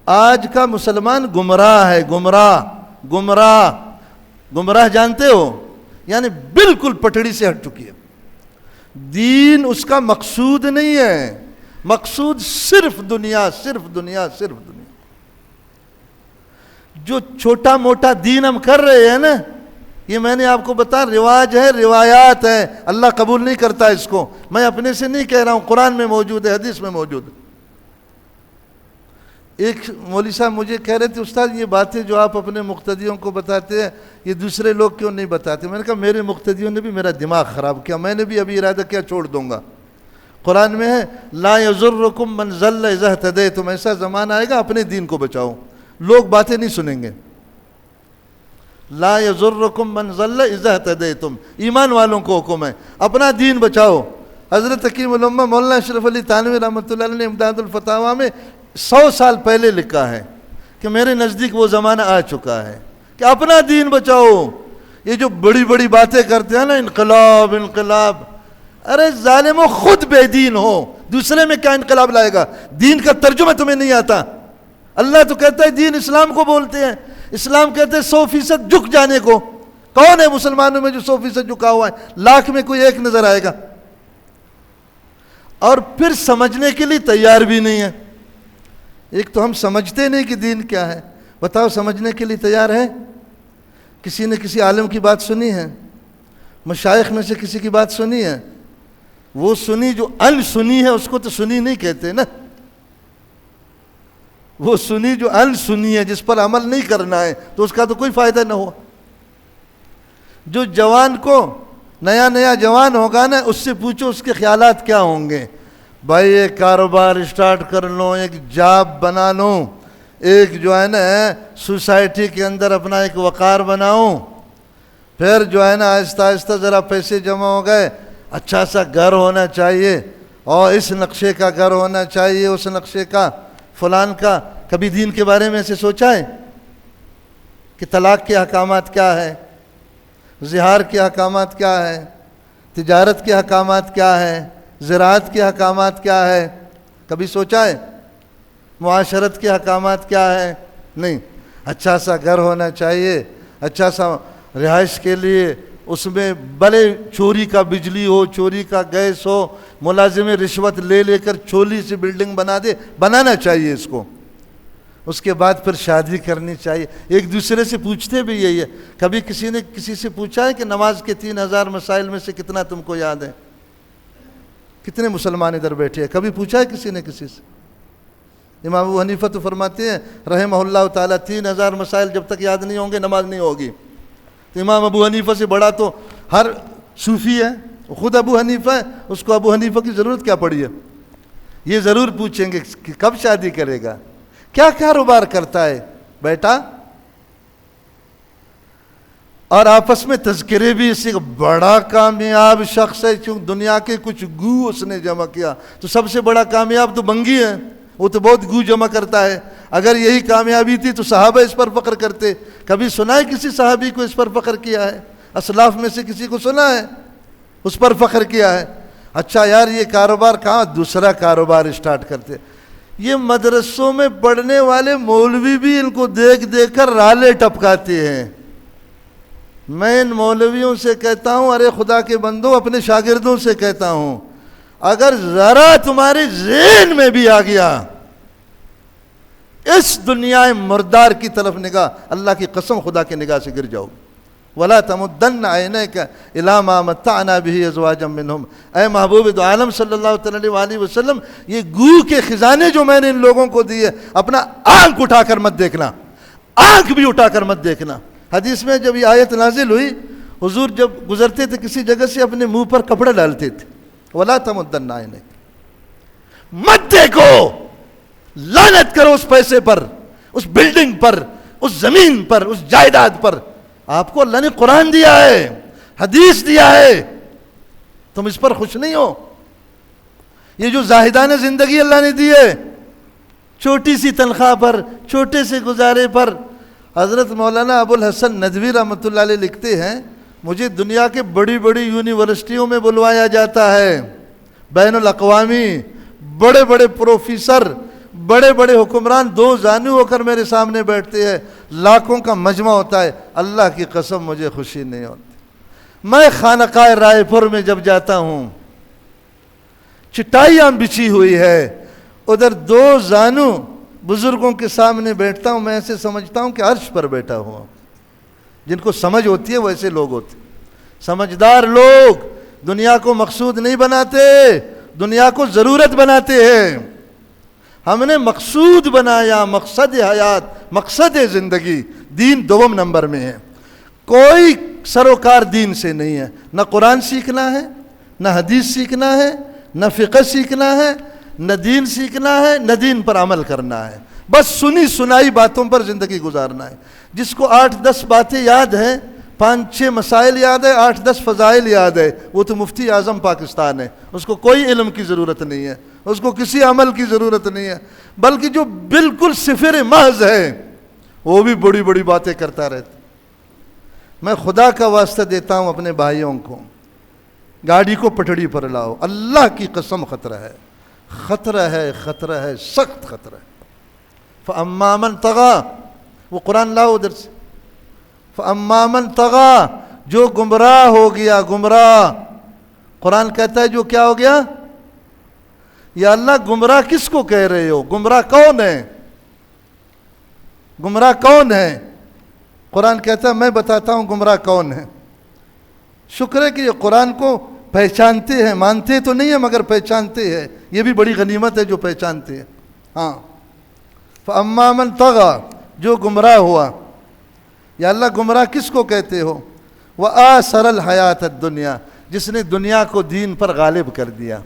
Speaker 1: آج کا مسلمان گمراہ ہے. گمراہ جانتے ہو؟ یعنی بالکل پٹڑی سے ہٹ چکی ہے. دین اس کا مقصود نہیں ہے. مقصود صرف دنیا، صرف دنیا، صرف دنیا. جو چھوٹا موٹا دین ہم کر رہے ہیں نا، یہ میں نے آپ کو بتا، رواج ہے، روایات ہے. اللہ قبول نہیں کرتا اس کو. میں اپنے سے نہیں کہہ رہا ہوں، قرآن میں موجود ہے، حدیث میں موجود ہے. ایک مولوی صاحب مجھے کہہ رہے تھے استاد یہ باتیں جو آپ اپنے مقتدیوں کو بتاتے ہیں یہ دوسرے لوگ کیوں نہیں بتاتے؟ میں نے کہا میرے مقتدیوں نے بھی میرا دماغ خراب کیا. میں نے بھی ابھی ارادہ کیا چھوڑ دوں گا. قرآن میں ہے لا یضرکم من ضل اذا اہتدیتم. ایسا زمانہ آئے گا اپنے دین کو بچاؤ. لوگ باتیں نہیں سنیں گے. لا یضرکم من ضل اذا اہتدیتم، ایمان والوں کو حکم ہے اپنا دین بچاؤ. حضرت حکیم الامہ مولانا اشرف علی تھانوی رحمۃ اللہ علیہ نے امداد الفتاویٰ میں 100 سال پہلے لکھا ہے کہ میرے نزدیک وہ زمانہ آ چکا ہے کہ اپنا دین بچاؤ. یہ جو بڑی بڑی باتیں کرتے ہیں نا، انقلاب انقلاب، ارے ظالموں خود بے دین ہو، دوسرے میں کیا انقلاب لائے گا؟ دین کا ترجمہ تمہیں نہیں آتا. اللہ تو کہتا ہے دین اسلام کو بولتے ہیں. اسلام کہتے ہیں 100% جھک جانے کو. کون ہے مسلمانوں میں جو 100% جھکا ہوا ہے؟ لاکھ میں کوئی ایک نظر آئے گا. اور پھر سمجھنے کے لیے تیار بھی نہیں ہے. ایک تو ہم سمجھتے نہیں کہ دین کیا ہے. بتاؤ سمجھنے کے لیے تیار ہے؟ کسی نے کسی عالم کی بات سنی ہے؟ مشائخ میں سے کسی کی بات سنی ہے؟ وہ سنی جو ان سنی ہے اس کو تو سنی نہیں کہتے نا. وہ سنی جو ان سنی ہے، جس پر عمل نہیں کرنا ہے، تو اس کا تو کوئی فائدہ نہ ہوا. جو جوان کو نیا جوان ہوگا نا، اس سے پوچھو اس کے خیالات کیا ہوں گے. بھائی ایک کاروبار اسٹارٹ کر لو، ایک جاب بنا لوں، ایک جو ہے نا سوسائٹی کے اندر اپنا ایک وقار بناؤں، پھر جو ہے نا آہستہ آہستہ ذرا پیسے جمع ہو گئے، اچھا سا گھر ہونا چاہیے، اور اس نقشے کا گھر ہونا چاہیے، اس نقشے کا، فلان کا. کبھی دین کے بارے میں ایسے سوچا ہے کہ طلاق کے احکامات کیا ہے، زہار کے احکامات کیا ہے، تجارت کے احکامات کیا ہے، زراعت کے احکامات کیا ہے؟ کبھی سوچا ہے؟ معاشرت کے احکامات کیا ہے؟ نہیں. اچھا سا گھر ہونا چاہیے، اچھا سا رہائش کے لیے، اس میں بھلے چوری کا بجلی ہو، چوری کا گیس ہو، ملازم رشوت لے کر چھولی سی بلڈنگ بنا دے، بنانا چاہیے اس کو. اس کے بعد پھر شادی کرنی چاہیے. ایک دوسرے سے پوچھتے بھی یہی ہے. کبھی کسی نے کسی سے پوچھا ہے کہ نماز کے 3000 مسائل میں سے کتنا تم کو یاد ہے؟ کتنے مسلمان ادھر بیٹھے ہیں؟ کبھی پوچھا ہے کسی نے کسی سے؟ امام ابو حنیفہ تو فرماتے ہیں رحمہ اللہ تعالیٰ 3000 مسائل جب تک یاد نہیں ہوں گے نماز نہیں ہوگی. تو امام ابو حنیفہ سے بڑا تو ہر صوفی ہے، خود ابو حنیفہ ہے، اس کو ابو حنیفہ کی ضرورت کیا پڑی ہے؟ یہ ضرور پوچھیں گے کہ کب شادی کرے گا، کیا کاروبار کرتا ہے بیٹا. اور آپس میں تذکرے بھی، اس سے بڑا کامیاب شخص ہے چونکہ دنیا کے کچھ گو اس نے جمع کیا، تو سب سے بڑا کامیاب تو بنگی ہے، وہ تو بہت گو جمع کرتا ہے. اگر یہی کامیابی تھی تو صحابہ اس پر فخر کرتے. کبھی سنا ہے کسی صحابی کو اس پر فخر کیا ہے؟ اسلاف میں سے کسی کو سنا ہے اس پر فخر کیا ہے؟ اچھا یار یہ کاروبار کہاں، دوسرا کاروبار اسٹارٹ کرتے. یہ مدرسوں میں پڑھنے والے مولوی بھی ان کو دیکھ کر رالے ٹپکاتے ہیں. میں ان مولویوں سے کہتا ہوں، ارے خدا کے بندو، اپنے شاگردوں سے کہتا ہوں، اگر ذرا تمہارے ذہن میں بھی آ گیا اس دنیا مردار کی طرف نگاہ، اللہ کی قسم خدا کی نگاہ سے گر جاؤ. وَلَا تَمُدَّنَّ عَيْنَيْكَ إِلَىٰ مَا مَتَّعْنَا بِهِ أَزْوَاجًا مِّنْهُمْ. اے محبوب دو عالم صلی اللہ علیہ وسلم، یہ گو کے خزانے جو میں نے ان لوگوں کو دیے، اپنا آنکھ اٹھا کر مت دیکھنا، آنکھ بھی اٹھا کر مت دیکھنا. حدیث میں جب یہ آیت نازل ہوئی، حضور جب گزرتے تھے کسی جگہ سے اپنے منہ پر کپڑا ڈالتے تھے. وَلَا تَمُدَّنَّ عَيْنَيْكَ، مت دیکھو، لعنت کرو اس پیسے پر، اس بلڈنگ پر، اس زمین پر، اس جائیداد پر. آپ کو اللہ نے قرآن دیا ہے، حدیث دیا ہے، تم اس پر خوش نہیں ہو. یہ جو زاہدانہ زندگی اللہ نے دی ہے، چھوٹی سی تنخواہ پر، چھوٹے سے گزارے پر. حضرت مولانا ابو الحسن ندوی رحمۃ اللہ علیہ لکھتے ہیں، مجھے دنیا کے بڑی بڑی یونیورسٹیوں میں بلوایا جاتا ہے، بین الاقوامی بڑے بڑے پروفیسر، بڑے بڑے حکمران دو زانو ہو کر میرے سامنے بیٹھتے ہیں، لاکھوں کا مجمع ہوتا ہے، اللہ کی قسم مجھے خوشی نہیں ہوتی. میں خانقاہ رائے پور میں جب جاتا ہوں، چٹائیاں بچھی ہوئی ہے، ادھر دو زانو بزرگوں کے سامنے بیٹھتا ہوں، میں ایسے سمجھتا ہوں کہ عرش پر بیٹھا ہوں. جن کو سمجھ ہوتی ہے وہ ایسے لوگ ہوتے. سمجھدار لوگ دنیا کو مقصود نہیں بناتے، دنیا کو ضرورت بناتے ہیں. ہم نے مقصود بنایا، مقصد حیات، مقصد زندگی، دین دوم نمبر میں ہے. کوئی سروکار دین سے نہیں ہے. نہ قرآن سیکھنا ہے، نہ حدیث سیکھنا ہے، نہ فقہ سیکھنا ہے، نہ دین سیکھنا ہے، نہ دین پر عمل کرنا ہے. بس سنی سنائی باتوں پر زندگی گزارنا ہے. جس کو 8-10 باتیں یاد ہیں، 5-6 مسائل یاد ہے، 8-10 فضائل یاد ہے، وہ تو مفتی اعظم پاکستان ہے. اس کو کوئی علم کی ضرورت نہیں ہے، اس کو کسی عمل کی ضرورت نہیں ہے. بلکہ جو بالکل صفر محض ہے وہ بھی بڑی بڑی باتیں کرتا رہتا. میں خدا کا واسطہ دیتا ہوں اپنے بھائیوں کو، گاڑی کو پٹڑی پر لاؤ، اللہ کی قسم خطرہ ہے، خطرہ ہے، خطرہ ہے، سخت خطرہ ہے. فَأَمَّا مَنْ طَغَىٰ، وہ قرآن لاؤ ادھر سے. فَأَمَّا مَنْ طَغَىٰ، جو گمراہ ہو گیا، گمراہ. قرآن کہتا ہے جو کیا ہو گیا؟ یا اللہ گمراہ کس کو کہہ رہے ہو؟ گمراہ کون ہے؟ گمراہ کون ہے؟ قرآن کہتا ہے میں بتاتا ہوں گمراہ کون ہے. شکر ہے کہ یہ قرآن کو پہچانتے ہیں، مانتے تو نہیں ہیں مگر پہچانتے ہیں. یہ بھی بڑی غنیمت ہے جو پہچانتے ہیں. ہاں فَأَمَّا مَنْ طَغَى، جو گمراہ ہوا. یا اللہ گمراہ کس کو کہتے ہو؟ وَآثَرَ الْحَيَاةَ الدُّنْيَا، جس نے دنیا کو دین پر غالب کر دیا،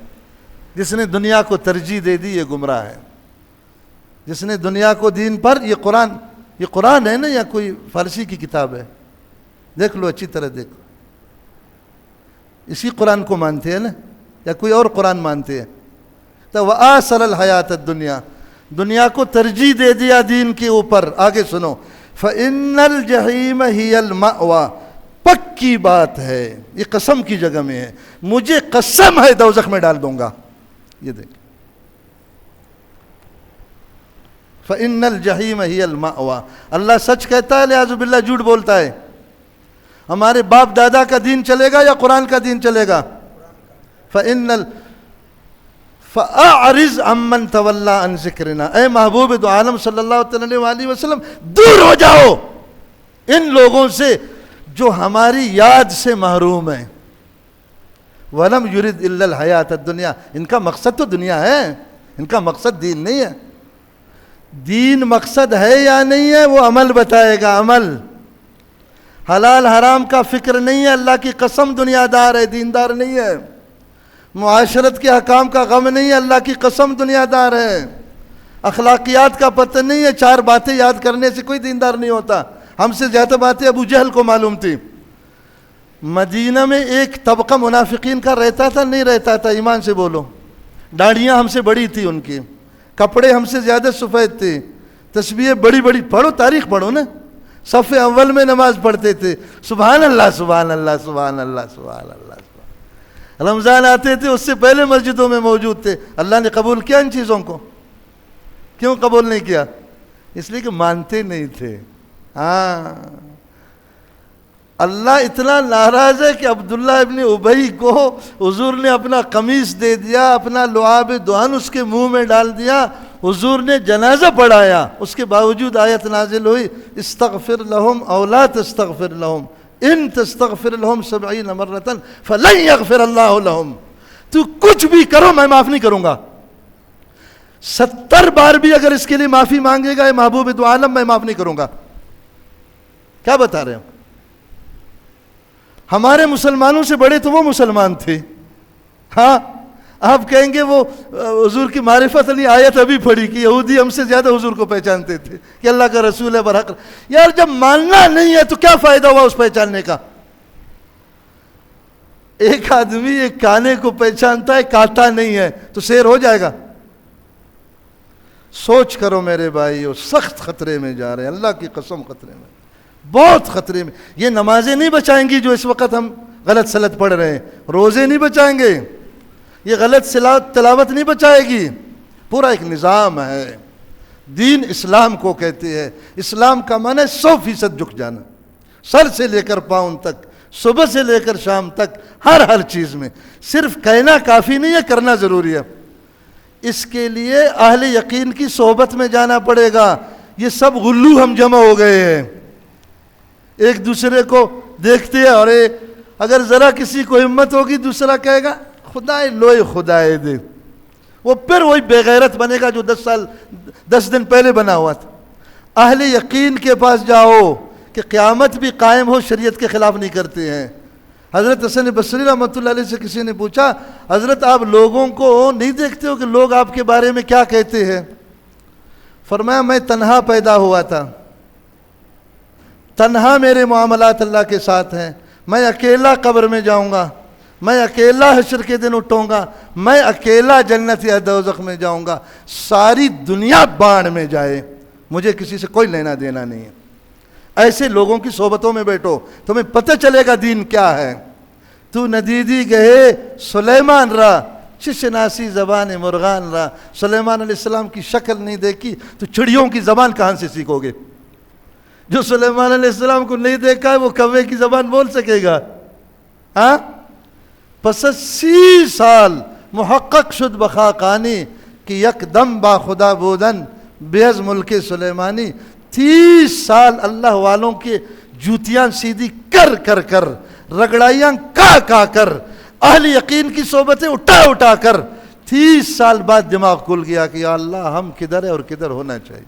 Speaker 1: جس نے دنیا کو ترجیح دے دی، یہ گمراہ ہے. جس نے دنیا کو دین پر، یہ قرآن ہے نا یا کوئی فارسی کی کتاب ہے؟ دیکھ لو اچھی طرح دیکھو. اسی قرآن کو مانتے ہیں نا یا کوئی اور قرآن مانتے ہیں؟ تو وَآثَرَ الْحَيَاةَ الدُّنْيَا، دنیا کو ترجیح دے دیا دین کے اوپر. آگے سنو، فَإِنَّ الْجَحِيمَ هِيَ الْمَأْوَى، پکی بات ہے، یہ قسم کی جگہ میں ہے، مجھے قسم ہے دوزخ میں ڈال دوں گا. یہ دیکھ، فَإِنَّ الْجَحِيمَ هِيَ الْمَأْوَى. اللہ سچ کہتا ہے، لہذا باللہ جھوٹ بولتا ہے. ہمارے باپ دادا کا دین چلے گا یا قرآن کا دین چلے گا؟ فَأَعْرِضْ عَمَّنْ تَوَلَّى عَنْ ذِكْرِنَا، اے محبوب دو عالم صلی اللہ علیہ وسلم دور ہو جاؤ ان لوگوں سے جو ہماری یاد سے محروم ہیں. وَلَمْ يُرِدْ إِلَّا الْحَيَاةَ الدُّنْيَا، ان کا مقصد تو دنیا ہے، ان کا مقصد دین نہیں ہے. دین مقصد ہے یا نہیں ہے وہ عمل بتائے گا. عمل، حلال حرام کا فکر نہیں ہے. اللہ کی قسم دنیا دار ہے، دیندار نہیں ہے. معاشرت کے حکام کا غم نہیں ہے، اللہ کی قسم دنیا دار ہے. اخلاقیات کا پتہ نہیں ہے، 4 باتیں یاد کرنے سے کوئی دیندار نہیں ہوتا. ہم سے زیادہ باتیں ابو جہل کو معلوم تھی. مدینہ میں ایک طبقہ منافقین کا رہتا تھا، نہیں رہتا تھا؟ ایمان سے بولو. داڑیاں ہم سے بڑی تھی ان کی، کپڑے ہم سے زیادہ سفید تھے، تسبیحیں بڑی بڑی. پڑھو تاریخ پڑھو نا. صف اول میں نماز پڑھتے تھے، سبحان اللہ سبحان اللہ سبحان اللہ سبحان اللہ. رمضان آتے تھے اس سے پہلے مسجدوں میں موجود تھے. اللہ نے قبول کیا ان چیزوں کو؟ کیوں قبول نہیں کیا؟ اس لیے کہ مانتے نہیں تھے. ہاں، اللہ اتنا ناراض ہے کہ عبداللہ ابن ابی کو حضور نے اپنا قمیص دے دیا، اپنا لعاب دہن اس کے منہ میں ڈال دیا. حضور نے جنازہ پڑھایا، اس کے باوجود آیت نازل ہوئی، استغفر لہم او لا تستغفر لہم ان تستغفر لہم 70 مرۃ فلن یغفر اللہ لہم. تو کچھ بھی کرو میں معاف نہیں کروں گا. 70 بار بھی اگر اس کے لیے معافی مانگے گا اے محبوب دو عالم، میں معاف نہیں کروں گا. کیا بتا رہے ہو؟ ہمارے مسلمانوں سے بڑے تو وہ مسلمان تھے. ہاں، آپ کہیں گے وہ حضور کی معرفت علی آیت ابھی پڑھی کہ یہودی ہم سے زیادہ حضور کو پہچانتے تھے کہ اللہ کا رسول ہے برحق. یار جب ماننا نہیں ہے تو کیا فائدہ ہوا اس پہچاننے کا؟ ایک آدمی ایک کانے کو پہچانتا ہے، کاٹا نہیں ہے تو شیر ہو جائے گا؟ سوچ کرو میرے بھائیو، سخت خطرے میں جا رہے ہیں، اللہ کی قسم خطرے میں، بہت خطرے میں. یہ نمازیں نہیں بچائیں گی جو اس وقت ہم غلط سلط پڑھ رہے ہیں، روزے نہیں بچائیں گے، یہ غلط تلاوت نہیں بچائے گی. پورا ایک نظام ہے. دین اسلام کو کہتے ہیں. اسلام کا معنی 100% جھک جانا، سر سے لے کر پاؤں تک، صبح سے لے کر شام تک، ہر چیز میں. صرف کہنا کافی نہیں ہے، کرنا ضروری ہے. اس کے لیے اہل یقین کی صحبت میں جانا پڑے گا. یہ سب غلو ہم جمع ہو گئے ہیں، ایک دوسرے کو دیکھتے ہیں، اور اگر ذرا کسی کو ہمت ہوگی دوسرا کہے گا خدائے لوئے خدائے دے، وہ پھر وہی بے غیرت بنے گا جو 10 دن پہلے بنا ہوا تھا. اہل یقین کے پاس جاؤ کہ قیامت بھی قائم ہو، شریعت کے خلاف نہیں کرتے ہیں. حضرت حسن بصری رحمۃ اللہ علیہ سے کسی نے پوچھا، حضرت آپ لوگوں کو نہیں دیکھتے ہو کہ لوگ آپ کے بارے میں کیا کہتے ہیں؟ فرمایا میں تنہا پیدا ہوا تھا، تنہا میرے معاملات اللہ کے ساتھ ہیں، میں اکیلا قبر میں جاؤں گا، میں اکیلا حشر کے دن اٹھوں گا، میں اکیلا جنت یا دوزخ میں جاؤں گا، ساری دنیا باڑ میں جائے، مجھے کسی سے کوئی لینا دینا نہیں ہے. ایسے لوگوں کی صحبتوں میں بیٹھو، تمہیں پتہ چلے گا دین کیا ہے. تو ندیدی گئے سلیمان را شناسی زبان مرغان را. سلیمان علیہ السلام کی شکل نہیں دیکھی تو چڑیوں کی زبان کہاں سے سیکھو گے؟ جو سلیمان علیہ السلام کو نہیں دیکھا ہے وہ کوے کی زبان بول سکے گا؟ ہاں، پس 30 سال محقق شد بخاقانی کہ یک دم با خدا بودن بیز ملک سلیمانی. 30 سال اللہ والوں کے جوتیاں سیدھی کر کر کر، رگڑائیاں کا کر، اہل یقین کی صحبتیں اٹھا کر 30 سال بعد دماغ کھل گیا کہ یا اللہ ہم کدھر ہے اور کدھر ہونا چاہیے.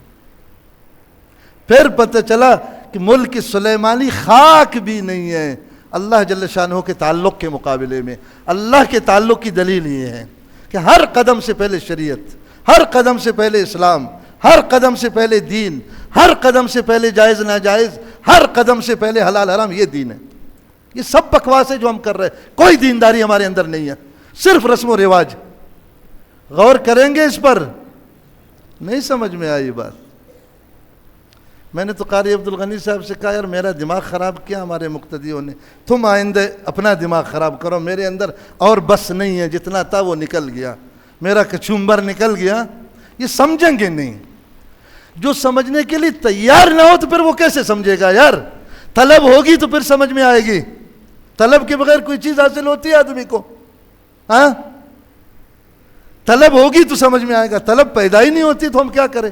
Speaker 1: پھر پتہ چلا کہ ملک سلیمانی خاک بھی نہیں ہے اللہ جل شانہ کے تعلق کے مقابلے میں. اللہ کے تعلق کی دلیل یہ ہے کہ ہر قدم سے پہلے شریعت، ہر قدم سے پہلے اسلام، ہر قدم سے پہلے دین، ہر قدم سے پہلے جائز ناجائز، ہر قدم سے پہلے حلال حرام، یہ دین ہے. یہ سب بکواس ہے جو ہم کر رہے ہیں، کوئی دینداری ہمارے اندر نہیں ہے، صرف رسم و رواج. غور کریں گے اس پر؟ نہیں سمجھ میں آئی بات. میں نے تو قاری عبد الغنی صاحب سے کہا یار میرا دماغ خراب کیا ہمارے مقتدیوں نے، تم آئندہ اپنا دماغ خراب کرو، میرے اندر اور بس نہیں ہے، جتنا تھا وہ نکل گیا، میرا کچومبر نکل گیا. یہ سمجھیں گے نہیں. جو سمجھنے کے لیے تیار نہ ہو تو پھر وہ کیسے سمجھے گا یار؟ طلب ہوگی تو پھر سمجھ میں آئے گی. طلب کے بغیر کوئی چیز حاصل ہوتی ہے آدمی کو؟ ہاں، طلب ہوگی تو سمجھ میں آئے گا. طلب پیدا ہی نہیں ہوتی تو ہم کیا کریں؟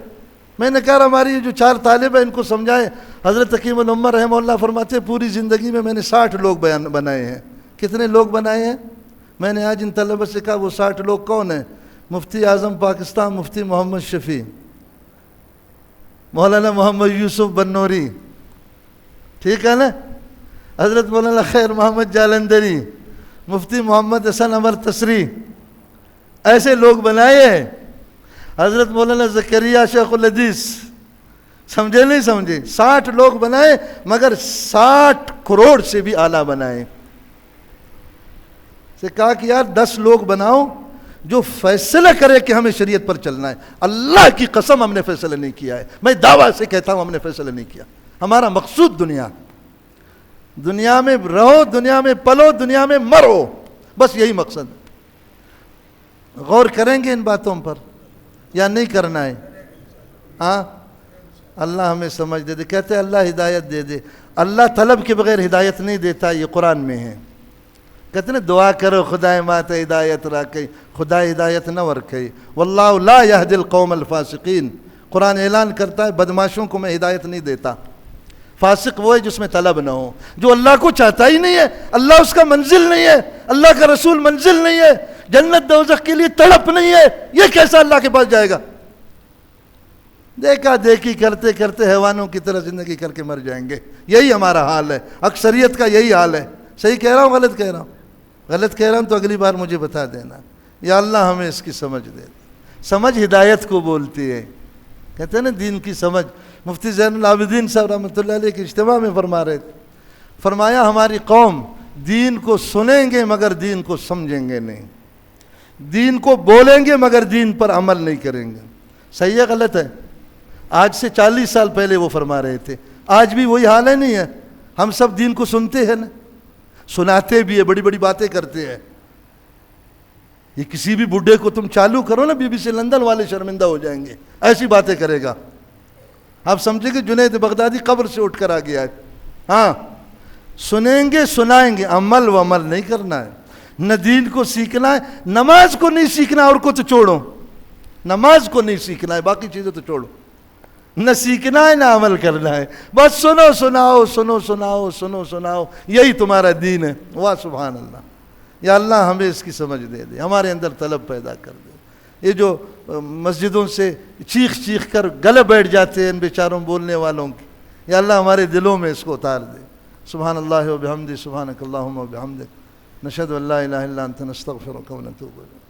Speaker 1: میں نے کہا ہماری جو 4 طالب ہیں ان کو سمجھائے. حضرت حکیم الامہ رحمہ اللہ فرماتے ہیں پوری زندگی میں نے 60 لوگ بنائے ہیں. کتنے لوگ بنائے ہیں؟ میں نے آج ان طلبہ سے کہا وہ 60 لوگ کون ہیں؟ مفتی اعظم پاکستان مفتی محمد شفیع، مولانا محمد یوسف بنوری، ٹھیک ہے نا، حضرت مولانا خیر محمد جالندری، مفتی محمد حسن عمر تسری، ایسے لوگ بنائے ہیں. حضرت مولانا زکریا شیخ الحدیث، سمجھے نہیں سمجھے؟ 60 لوگ بنائے مگر 60 کروڑ سے بھی اعلیٰ بنائے. سے کہا کہ یار 10 لوگ بناؤ جو فیصلہ کرے کہ ہمیں شریعت پر چلنا ہے. اللہ کی قسم ہم نے فیصلہ نہیں کیا ہے، میں دعویٰ سے کہتا ہوں ہم نے فیصلہ نہیں کیا. ہمارا مقصود دنیا میں رہو، دنیا میں پلو، دنیا میں مرو، بس یہی مقصد. غور کریں گے ان باتوں پر یا نہیں کرنا ہے؟ ہاں، اللہ ہمیں سمجھ دے دے. کہتے ہیں اللہ ہدایت دے دے. اللہ طلب کے بغیر ہدایت نہیں دیتا، یہ قرآن میں ہے. کہتے ہیں دعا کرو خدای مات ہدایت راکئی، خدا ہدایت نہ ورکئی، واللہ لا یہدی القوم الفاسقین. قرآن اعلان کرتا ہے بدماشوں کو میں ہدایت نہیں دیتا. فاسق وہ ہے جس میں طلب نہ ہو، جو اللہ کو چاہتا ہی نہیں ہے، اللہ اس کا منزل نہیں ہے، اللہ کا رسول منزل نہیں ہے، جنت دوزخ کے لیے تڑپ نہیں ہے، یہ کیسا اللہ کے پاس جائے گا؟ دیکھا دیکھی کرتے کرتے حیوانوں کی طرح زندگی کر کے مر جائیں گے. یہی ہمارا حال ہے، اکثریت کا یہی حال ہے. صحیح کہہ رہا ہوں غلط کہہ رہا ہوں؟ غلط کہہ رہا ہوں تو اگلی بار مجھے بتا دینا. یا اللہ ہمیں اس کی سمجھ دے. سمجھ ہدایت کو بولتی ہے. کہتے ہیں نا دین کی سمجھ. مفتی زین العابدین صاحب رحمۃ اللہ علیہ کے اجتماع میں فرما رہے تھے، فرمایا ہماری قوم دین کو سنیں گے مگر دین کو سمجھیں گے نہیں، دین کو بولیں گے مگر دین پر عمل نہیں کریں گے. صحیح ہے غلط ہے؟ آج سے 40 سال پہلے وہ فرما رہے تھے. آج بھی وہی حال ہے نہیں ہے؟ ہم سب دین کو سنتے ہیں نا، سناتے بھی ہے، بڑی بڑی باتیں کرتے ہیں. یہ کسی بھی بڈھے کو تم چالو کرو نا، بی بی سی لندن والے شرمندہ ہو جائیں گے، ایسی باتیں کرے گا. آپ سمجھیں کہ جنید بغدادی قبر سے اٹھ کر آ گیا ہے. ہاں، سنیں گے سنائیں گے، عمل و عمل نہیں کرنا ہے. نہ دین کو سیکھنا ہے، نماز کو نہیں سیکھنا، اور کو تو چھوڑو. نماز کو نہیں سیکھنا ہے، باقی چیزیں تو چھوڑو. نہ سیکھنا ہے نہ عمل کرنا ہے، بس سنو سناؤ سنو سناؤ سنو سناؤ، یہی تمہارا دین ہے. واہ سبحان اللہ. یا اللہ ہمیں اس کی سمجھ دے دے، ہمارے اندر طلب پیدا کر دے. یہ جو مسجدوں سے چیخ چیخ کر گلے بیٹھ جاتے ہیں ان بیچاروں بولنے والوں کی، یا اللہ ہمارے دلوں میں اس کو اتار دے. سبحان اللہ و بحمدہ، سبحانک اللہم و بحمدک، نشہد ان لا الہ الا انت، نستغفرک و نتوب الیک.